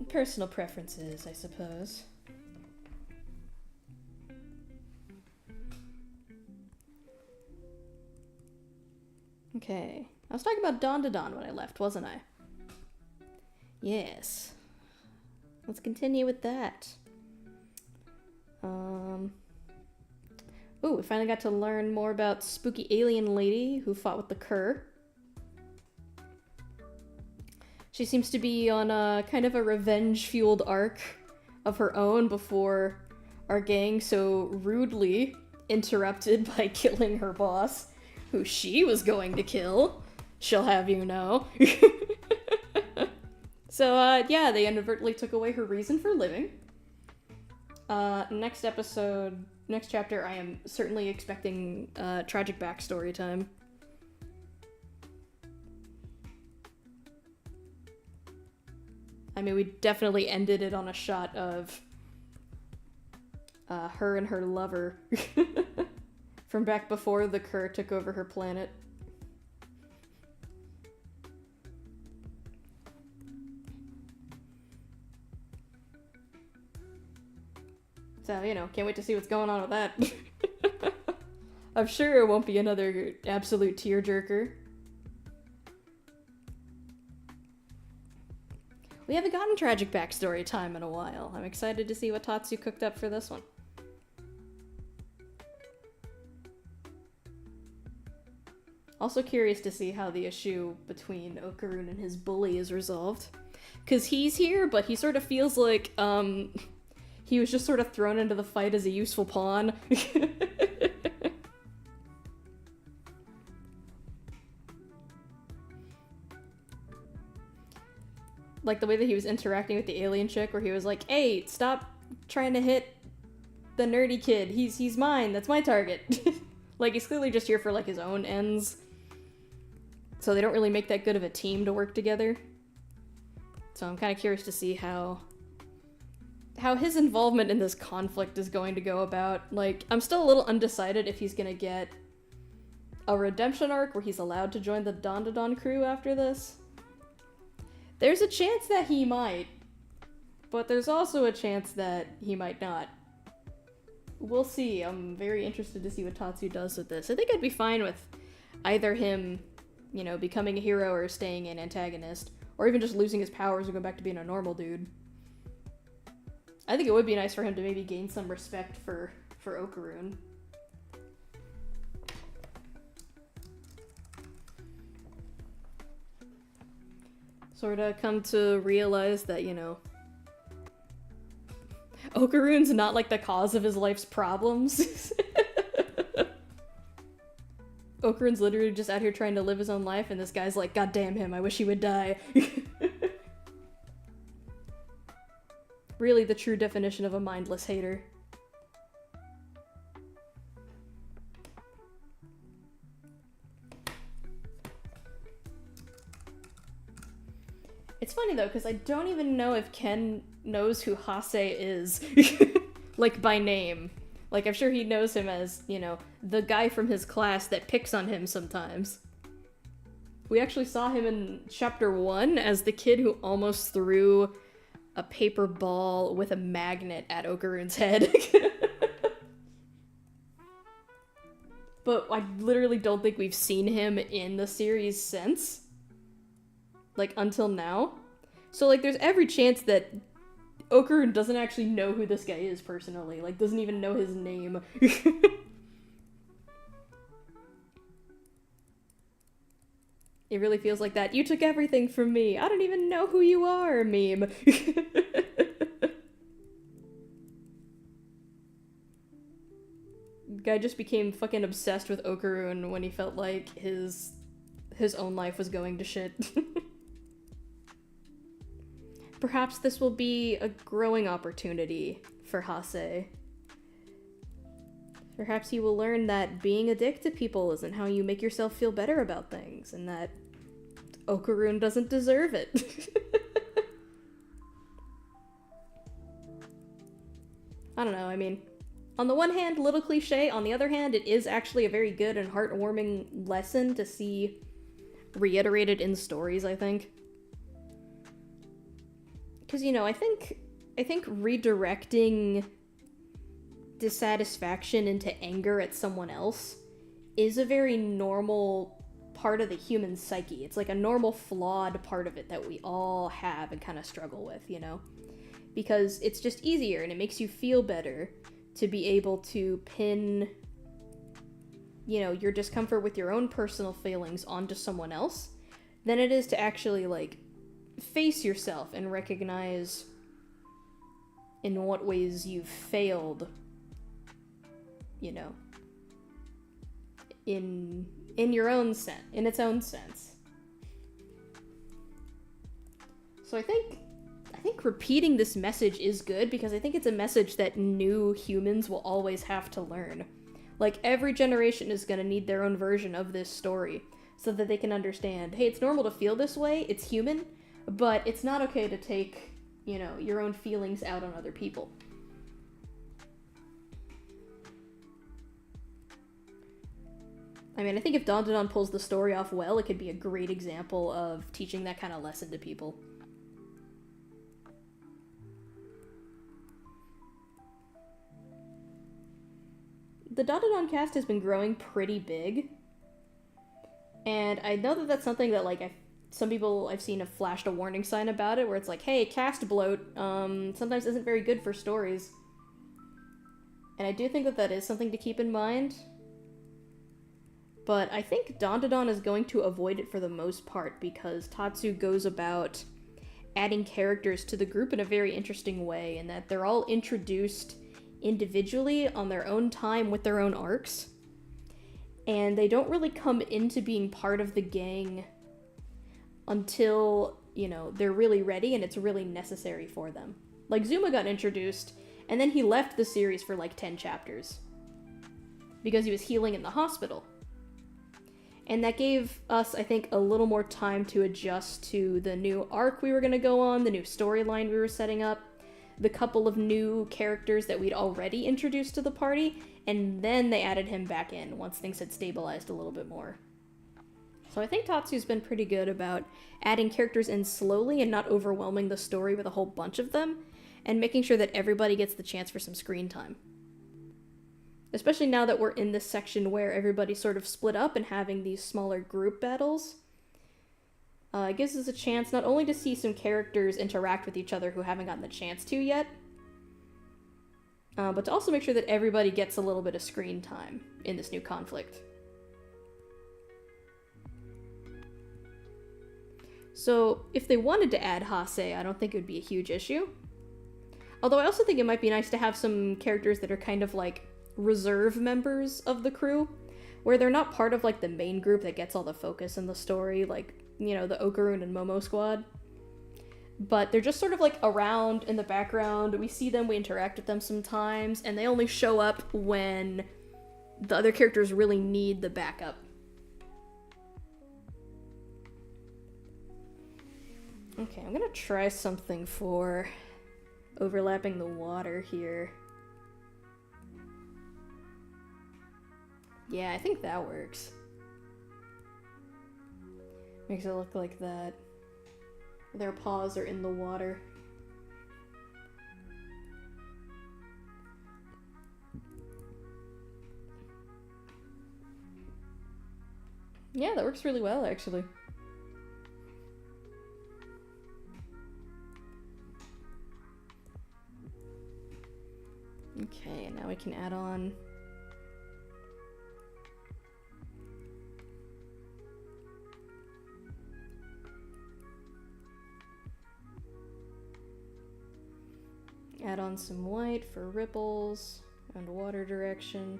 Personal preferences, I suppose. Okay. I was talking about Dawn to Dawn when I left, wasn't I? Yes. Let's continue with that. Ooh, we finally got to learn more about spooky alien lady who fought with the Cur. She seems to be on a kind of a revenge-fueled arc of her own before our gang so rudely interrupted by killing her boss, who she was going to kill. She'll have you know. So, yeah, they inadvertently took away her reason for living. Next chapter, I am certainly expecting tragic backstory time. I mean, we definitely ended it on a shot of her and her lover from back before the Cur took over her planet. So, you know, can't wait to see what's going on with that. I'm sure it won't be another absolute tearjerker. We haven't gotten tragic backstory time in a while. I'm excited to see what Tatsu cooked up for this one. Also curious to see how the issue between Okarun and his bully is resolved. Because he's here, but he sort of feels like, he was just sort of thrown into the fight as a useful pawn. Like the way that he was interacting with the alien chick, where he was like, hey, stop trying to hit the nerdy kid. He's mine. That's my target. Like, he's clearly just here for, like, his own ends. So they don't really make that good of a team to work together. So I'm kind of curious to see how his involvement in this conflict is going to go about. Like, I'm still a little undecided if he's gonna get a redemption arc where he's allowed to join the Dawn to Dawn crew after this. There's a chance that he might, but there's also a chance that he might not. We'll see. I'm very interested to see what Tatsu does with this. I think I'd be fine with either him, you know, becoming a hero or staying an antagonist, or even just losing his powers and go back to being a normal dude. I think it would be nice for him to maybe gain some respect for Okarun. Sort of come to realize that, you know, Okarun's not like the cause of his life's problems. Okarun's literally just out here trying to live his own life, and this guy's like, God damn him, I wish he would die. Really the true definition of a mindless hater. It's funny though, because I don't even know if Ken knows who Hase is, like by name. Like, I'm sure he knows him as, you know, the guy from his class that picks on him sometimes. We actually saw him in chapter 1 as the kid who almost threw a paper ball with a magnet at Okarun's head. But I literally don't think we've seen him in the series since. Like, until now. So, like, there's every chance that Okarun doesn't actually know who this guy is personally. Like, doesn't even know his name. It really feels like that. You took everything from me. I don't even know who you are, meme. Guy just became fucking obsessed with Okarun when he felt like his own life was going to shit. Perhaps this will be a growing opportunity for Hase. Perhaps he will learn that being a dick to people isn't how you make yourself feel better about things, and that Okarun doesn't deserve it. I don't know, I mean, on the one hand, a little cliche, on the other hand, it is actually a very good and heartwarming lesson to see reiterated in stories, I think. Because, you know, I think redirecting dissatisfaction into anger at someone else is a very normal part of the human psyche. It's like a normal flawed part of it that we all have and kind of struggle with, you know? Because it's just easier and it makes you feel better to be able to pin, you know, your discomfort with your own personal feelings onto someone else than it is to actually, like, face yourself and recognize in what ways you've failed, you know, in your own sense, in its own sense. So I think repeating this message is good because I think it's a message that new humans will always have to learn. Like, every generation is going to need their own version of this story so that they can understand, hey, it's normal to feel this way, it's human, but it's not okay to take, you know, your own feelings out on other people. I mean, I think if Dandadan pulls the story off well, it could be a great example of teaching that kind of lesson to people. The Dandadan cast has been growing pretty big, and I know that that's something that, like, some people I've seen have flashed a warning sign about it, where it's like, hey, cast bloat, sometimes isn't very good for stories. And I do think that that is something to keep in mind. But I think Dandadan is going to avoid it for the most part, because Tatsu goes about adding characters to the group in a very interesting way, in that they're all introduced individually on their own time with their own arcs. And they don't really come into being part of the gang until, you know, they're really ready and it's really necessary for them. Like, Zuma got introduced, and then he left the series for like 10 chapters. Because he was healing in the hospital. And that gave us, I think, a little more time to adjust to the new arc we were going to go on, the new storyline we were setting up, the couple of new characters that we'd already introduced to the party, and then they added him back in once things had stabilized a little bit more. So I think Tatsu's been pretty good about adding characters in slowly and not overwhelming the story with a whole bunch of them, and making sure that everybody gets the chance for some screen time. Especially now that we're in this section where everybody's sort of split up and having these smaller group battles. It gives us a chance not only to see some characters interact with each other who haven't gotten the chance to yet, but to also make sure that everybody gets a little bit of screen time in this new conflict. So, if they wanted to add Hase, I don't think it would be a huge issue. Although I also think it might be nice to have some characters that are kind of like reserve members of the crew, where they're not part of like the main group that gets all the focus in the story, like, you know, the Okarun and Momo squad. But they're just sort of like around in the background. We see them, we interact with them sometimes, and they only show up when the other characters really need the backup. Okay, I'm gonna try something for overlapping the water here. Yeah, I think that works. Makes it look like that. Their paws are in the water. Yeah, that works really well, actually. Okay, and now we can add on some white for ripples and water direction.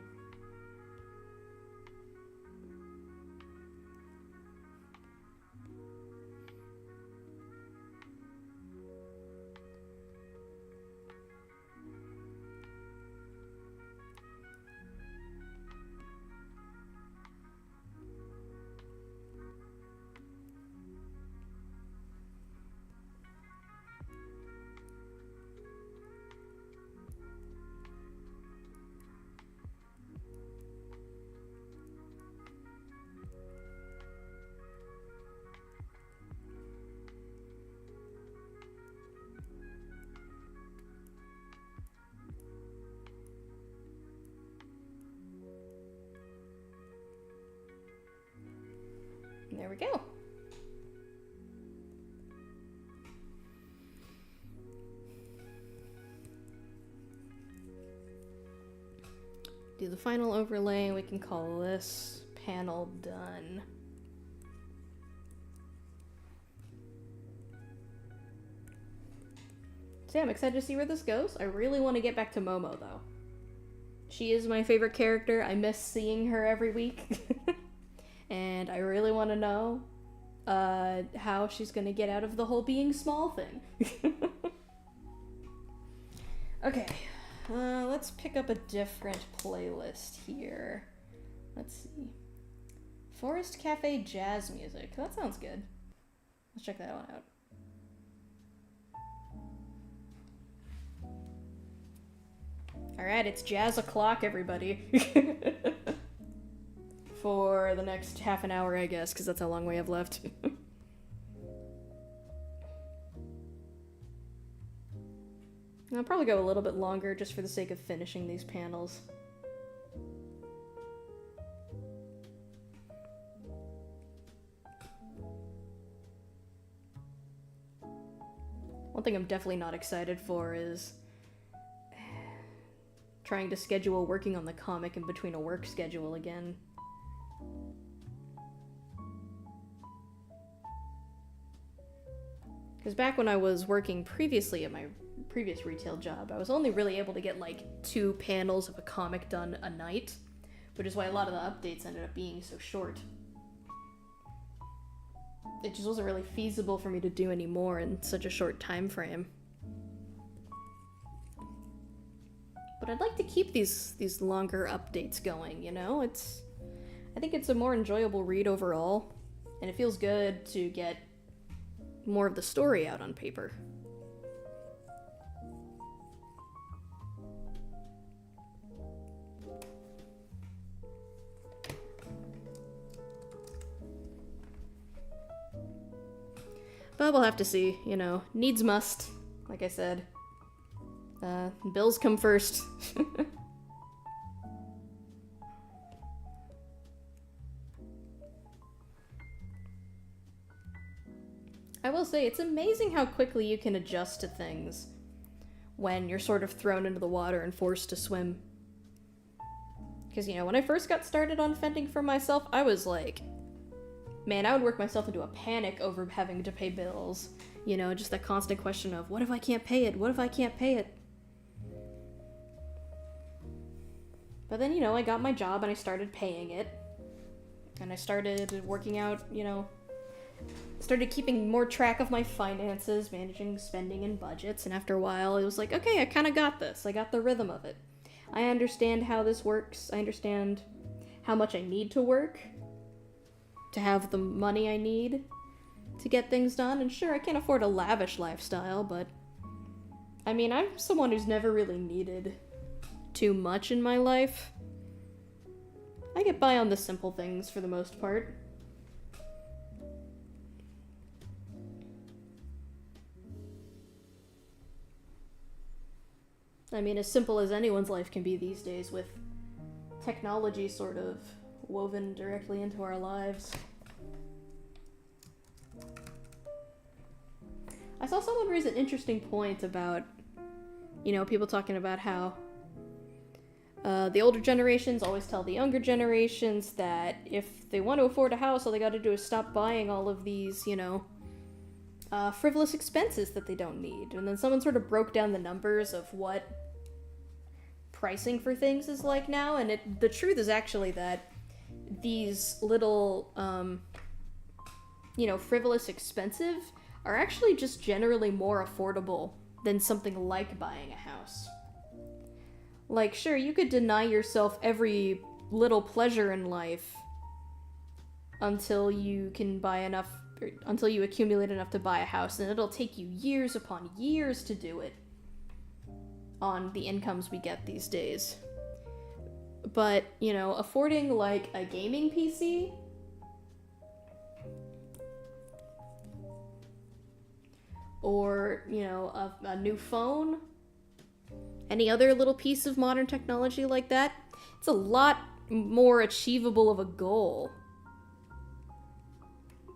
There we go. Do the final overlay, and we can call this panel done. So yeah, I'm excited to see where this goes. I really want to get back to Momo, though. She is my favorite character. I miss seeing her every week. And I really want to know how she's going to get out of the whole being small thing. Okay, let's pick up a different playlist here. Let's see. Forest Cafe Jazz Music. That sounds good. Let's check that one out. Alright, it's jazz o'clock, everybody. For the next half an hour, I guess, because that's how long we have left. I'll probably go a little bit longer just for the sake of finishing these panels. One thing I'm definitely not excited for is trying to schedule working on the comic in between a work schedule again. Because back when I was working previously at my previous retail job, I was only really able to get like 2 panels of a comic done a night, which is why a lot of the updates ended up being so short. It just wasn't really feasible for me to do anymore in such a short time frame. But I'd like to keep these longer updates going, you know? I think it's a more enjoyable read overall, and it feels good to get more of the story out on paper. But we'll have to see, you know, needs must, like I said. Bills come first. I will say, it's amazing how quickly you can adjust to things when you're sort of thrown into the water and forced to swim. Because, you know, when I first got started on fending for myself, I was like, man, I would work myself into a panic over having to pay bills. You know, just that constant question of, what if I can't pay it? What if I can't pay it? But then, you know, I got my job and I started paying it. And I started working out, you know, started keeping more track of my finances, managing spending and budgets, and after a while it was like, okay, I kind of got this. I got the rhythm of it. I understand how this works. I understand how much I need to work to have the money I need to get things done. And sure, I can't afford a lavish lifestyle, but I mean, I'm someone who's never really needed too much in my life. I get by on the simple things for the most part. I mean, as simple as anyone's life can be these days, with technology sort of woven directly into our lives. I saw someone raise an interesting point about, you know, people talking about how the older generations always tell the younger generations that if they want to afford a house, all they gotta do is stop buying all of these, you know, frivolous expenses that they don't need. And then someone sort of broke down the numbers of what pricing for things is like now, and the truth is actually that these little, you know, frivolous expensive are actually just generally more affordable than something like buying a house. Like, sure, you could deny yourself every little pleasure in life until you can buy enough, until you accumulate enough to buy a house, and it'll take you years upon years to do it on the incomes we get these days. But, you know, affording, like, a gaming PC, or, you know, a new phone, any other little piece of modern technology like that, it's a lot more achievable of a goal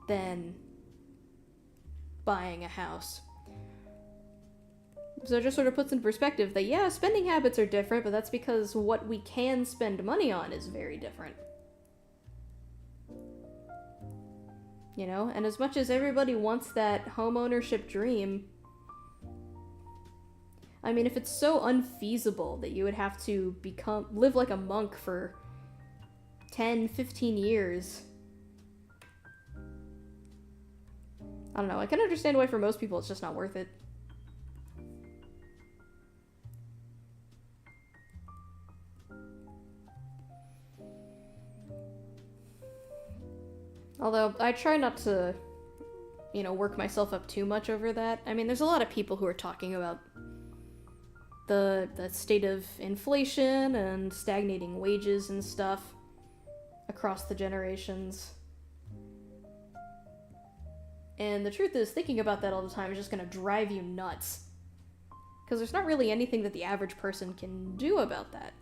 than buying a house. So it just sort of puts in perspective that, yeah, spending habits are different, but that's because what we can spend money on is very different. You know, and as much as everybody wants that home ownership dream, I mean, if it's so unfeasible that you would have to live like a monk for 10, 15 years, I don't know, I can understand why for most people it's just not worth it. Although, I try not to, you know, work myself up too much over that. I mean, there's a lot of people who are talking about the state of inflation and stagnating wages and stuff across the generations. And the truth is, thinking about that all the time is just gonna drive you nuts. Because there's not really anything that the average person can do about that.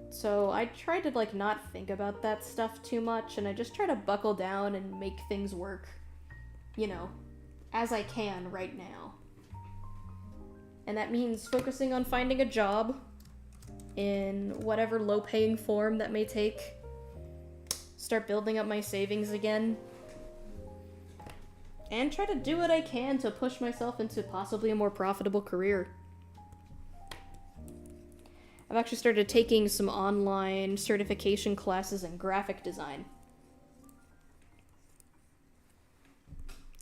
So I try to, like, not think about that stuff too much, and I just try to buckle down and make things work, you know, as I can right now. And that means focusing on finding a job in whatever low-paying form that may take. Start building up my savings again. And try to do what I can to push myself into possibly a more profitable career. I've actually started taking some online certification classes in graphic design.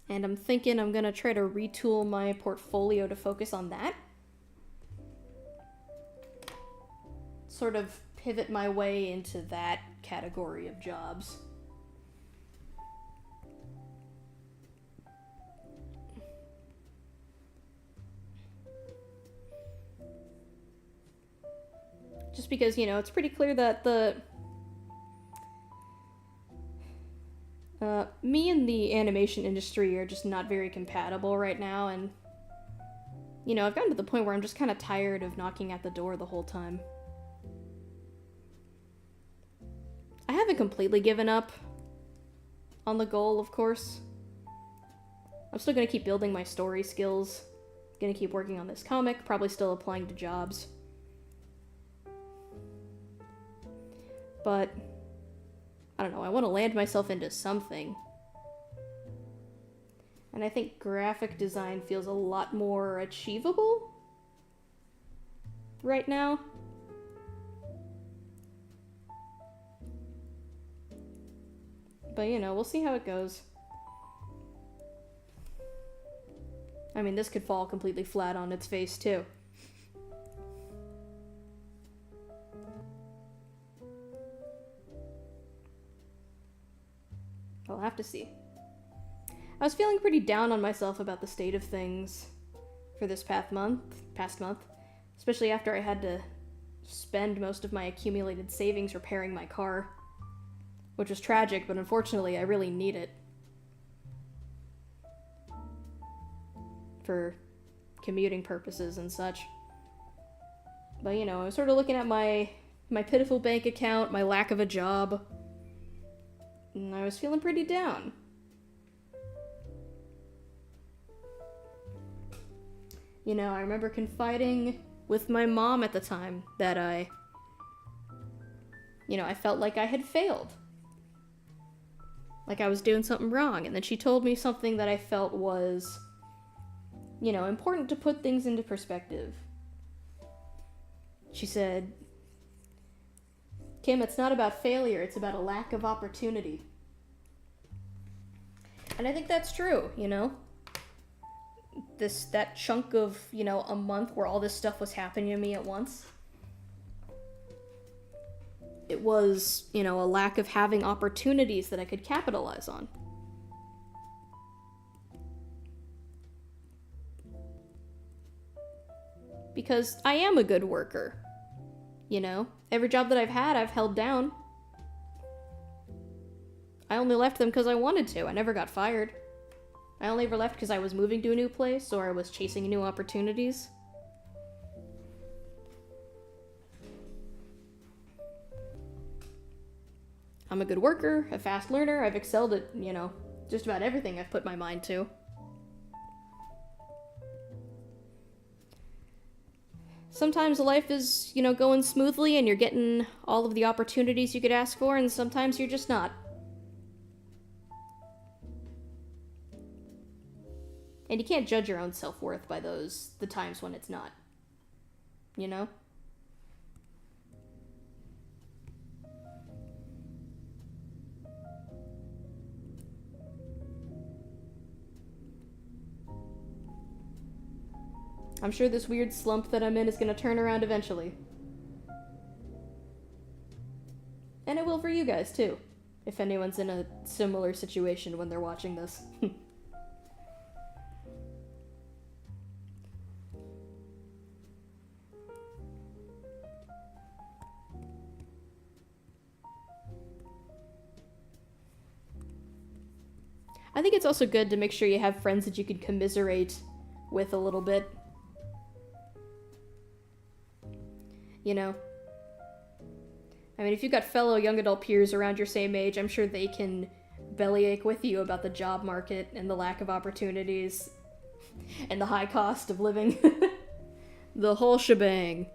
And I'm thinking I'm gonna try to retool my portfolio to focus on that. Sort of pivot my way into that category of jobs. Just because, you know, it's pretty clear that me and the animation industry are just not very compatible right now, and, you know, I've gotten to the point where I'm just kind of tired of knocking at the door the whole time. I haven't completely given up on the goal, of course. I'm still gonna keep building my story skills, gonna keep working on this comic, probably still applying to jobs. But, I don't know, I want to land myself into something. And I think graphic design feels a lot more achievable right now. But, you know, we'll see how it goes. I mean, this could fall completely flat on its face, too. I'll have to see. I was feeling pretty down on myself about the state of things for this past month, especially after I had to spend most of my accumulated savings repairing my car, which was tragic, but unfortunately I really need it for commuting purposes and such. But you know, I was sort of looking at my pitiful bank account, my lack of a job, and I was feeling pretty down. You know, I remember confiding with my mom at the time that I felt like I had failed. Like I was doing something wrong. And then she told me something that I felt was, important to put things into perspective. She said, "Kim, it's not about failure, it's about a lack of opportunity." And I think that's true, that chunk of, a month where all this stuff was happening to me at once. It was, a lack of having opportunities that I could capitalize on. Because I am a good worker. Every job that I've had, I've held down. I only left them because I wanted to. I never got fired. I only ever left because I was moving to a new place or I was chasing new opportunities. I'm a good worker, a fast learner. I've excelled at, just about everything I've put my mind to. Sometimes life is, going smoothly and you're getting all of the opportunities you could ask for, and sometimes you're just not. And you can't judge your own self-worth by the times when it's not. I'm sure this weird slump that I'm in is gonna turn around eventually. And it will for you guys, too. If anyone's in a similar situation when they're watching this. I think it's also good to make sure you have friends that you can commiserate with a little bit. I mean, if you've got fellow young adult peers around your same age, I'm sure they can bellyache with you about the job market and the lack of opportunities and the high cost of living. The whole shebang.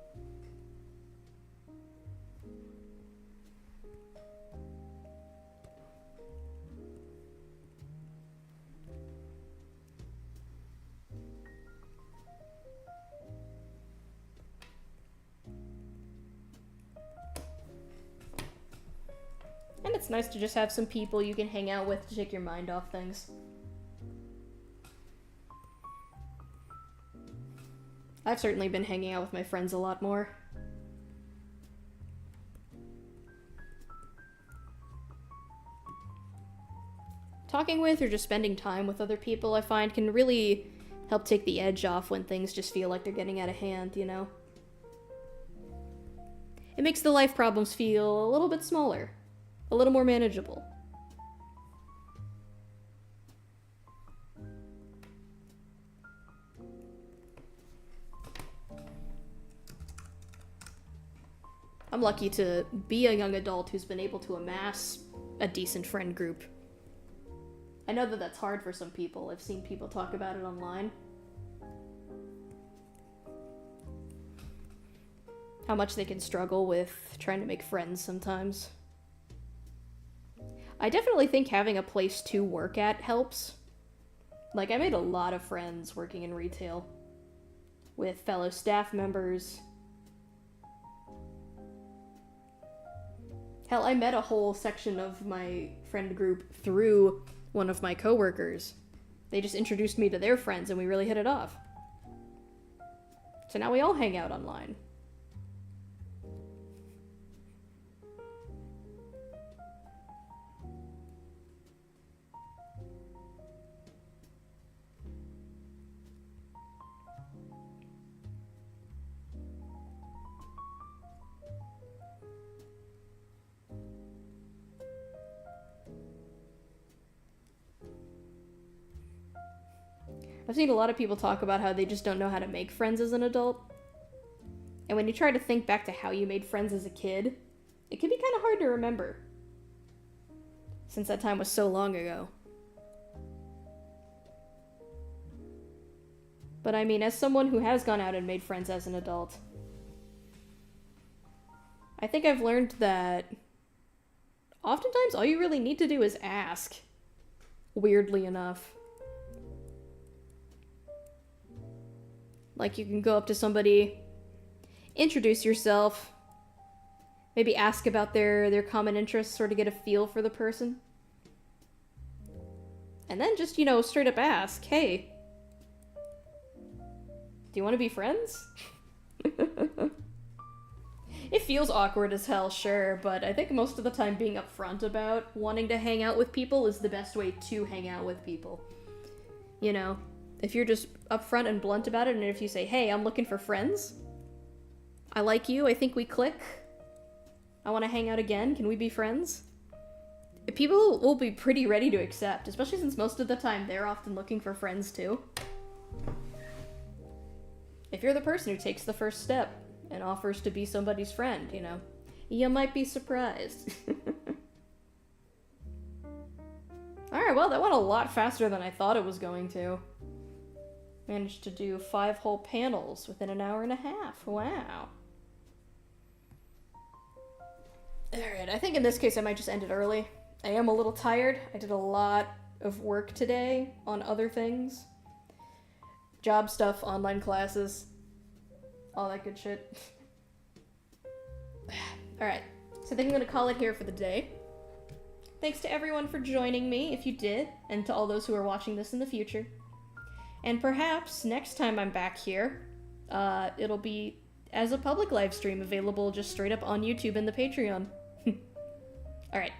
And it's nice to just have some people you can hang out with to take your mind off things. I've certainly been hanging out with my friends a lot more. Talking with or just spending time with other people, I find, can really help take the edge off when things just feel like they're getting out of hand, It makes the life problems feel a little bit smaller. A little more manageable. I'm lucky to be a young adult who's been able to amass a decent friend group. I know that that's hard for some people. I've seen people talk about it online. How much they can struggle with trying to make friends sometimes. I definitely think having a place to work at helps. Like, I made a lot of friends working in retail with fellow staff members. Hell, I met a whole section of my friend group through one of my coworkers. They just introduced me to their friends and we really hit it off. So now we all hang out online. I've seen a lot of people talk about how they just don't know how to make friends as an adult. And when you try to think back to how you made friends as a kid, it can be kind of hard to remember. Since that time was so long ago. But I mean, as someone who has gone out and made friends as an adult, I think I've learned that oftentimes all you really need to do is ask. Weirdly enough. Like, you can go up to somebody, introduce yourself, maybe ask about their common interests, sort of get a feel for the person. And then just, straight up ask, hey, do you want to be friends? It feels awkward as hell, sure, but I think most of the time being upfront about wanting to hang out with people is the best way to hang out with people. If you're just upfront and blunt about it, and if you say, hey, I'm looking for friends, I like you, I think we click, I want to hang out again, can we be friends? People will be pretty ready to accept, especially since most of the time they're often looking for friends too. If you're the person who takes the first step and offers to be somebody's friend, you might be surprised. Alright, well, that went a lot faster than I thought it was going to. Managed to do 5 whole panels within an hour and a half. Wow. Alright, I think in this case I might just end it early. I am a little tired. I did a lot of work today on other things. Job stuff, online classes, all that good shit. Alright, so I think I'm gonna call it here for the day. Thanks to everyone for joining me, if you did, and to all those who are watching this in the future. And perhaps next time I'm back here, it'll be as a public live stream available just straight up on YouTube and the Patreon. Alright.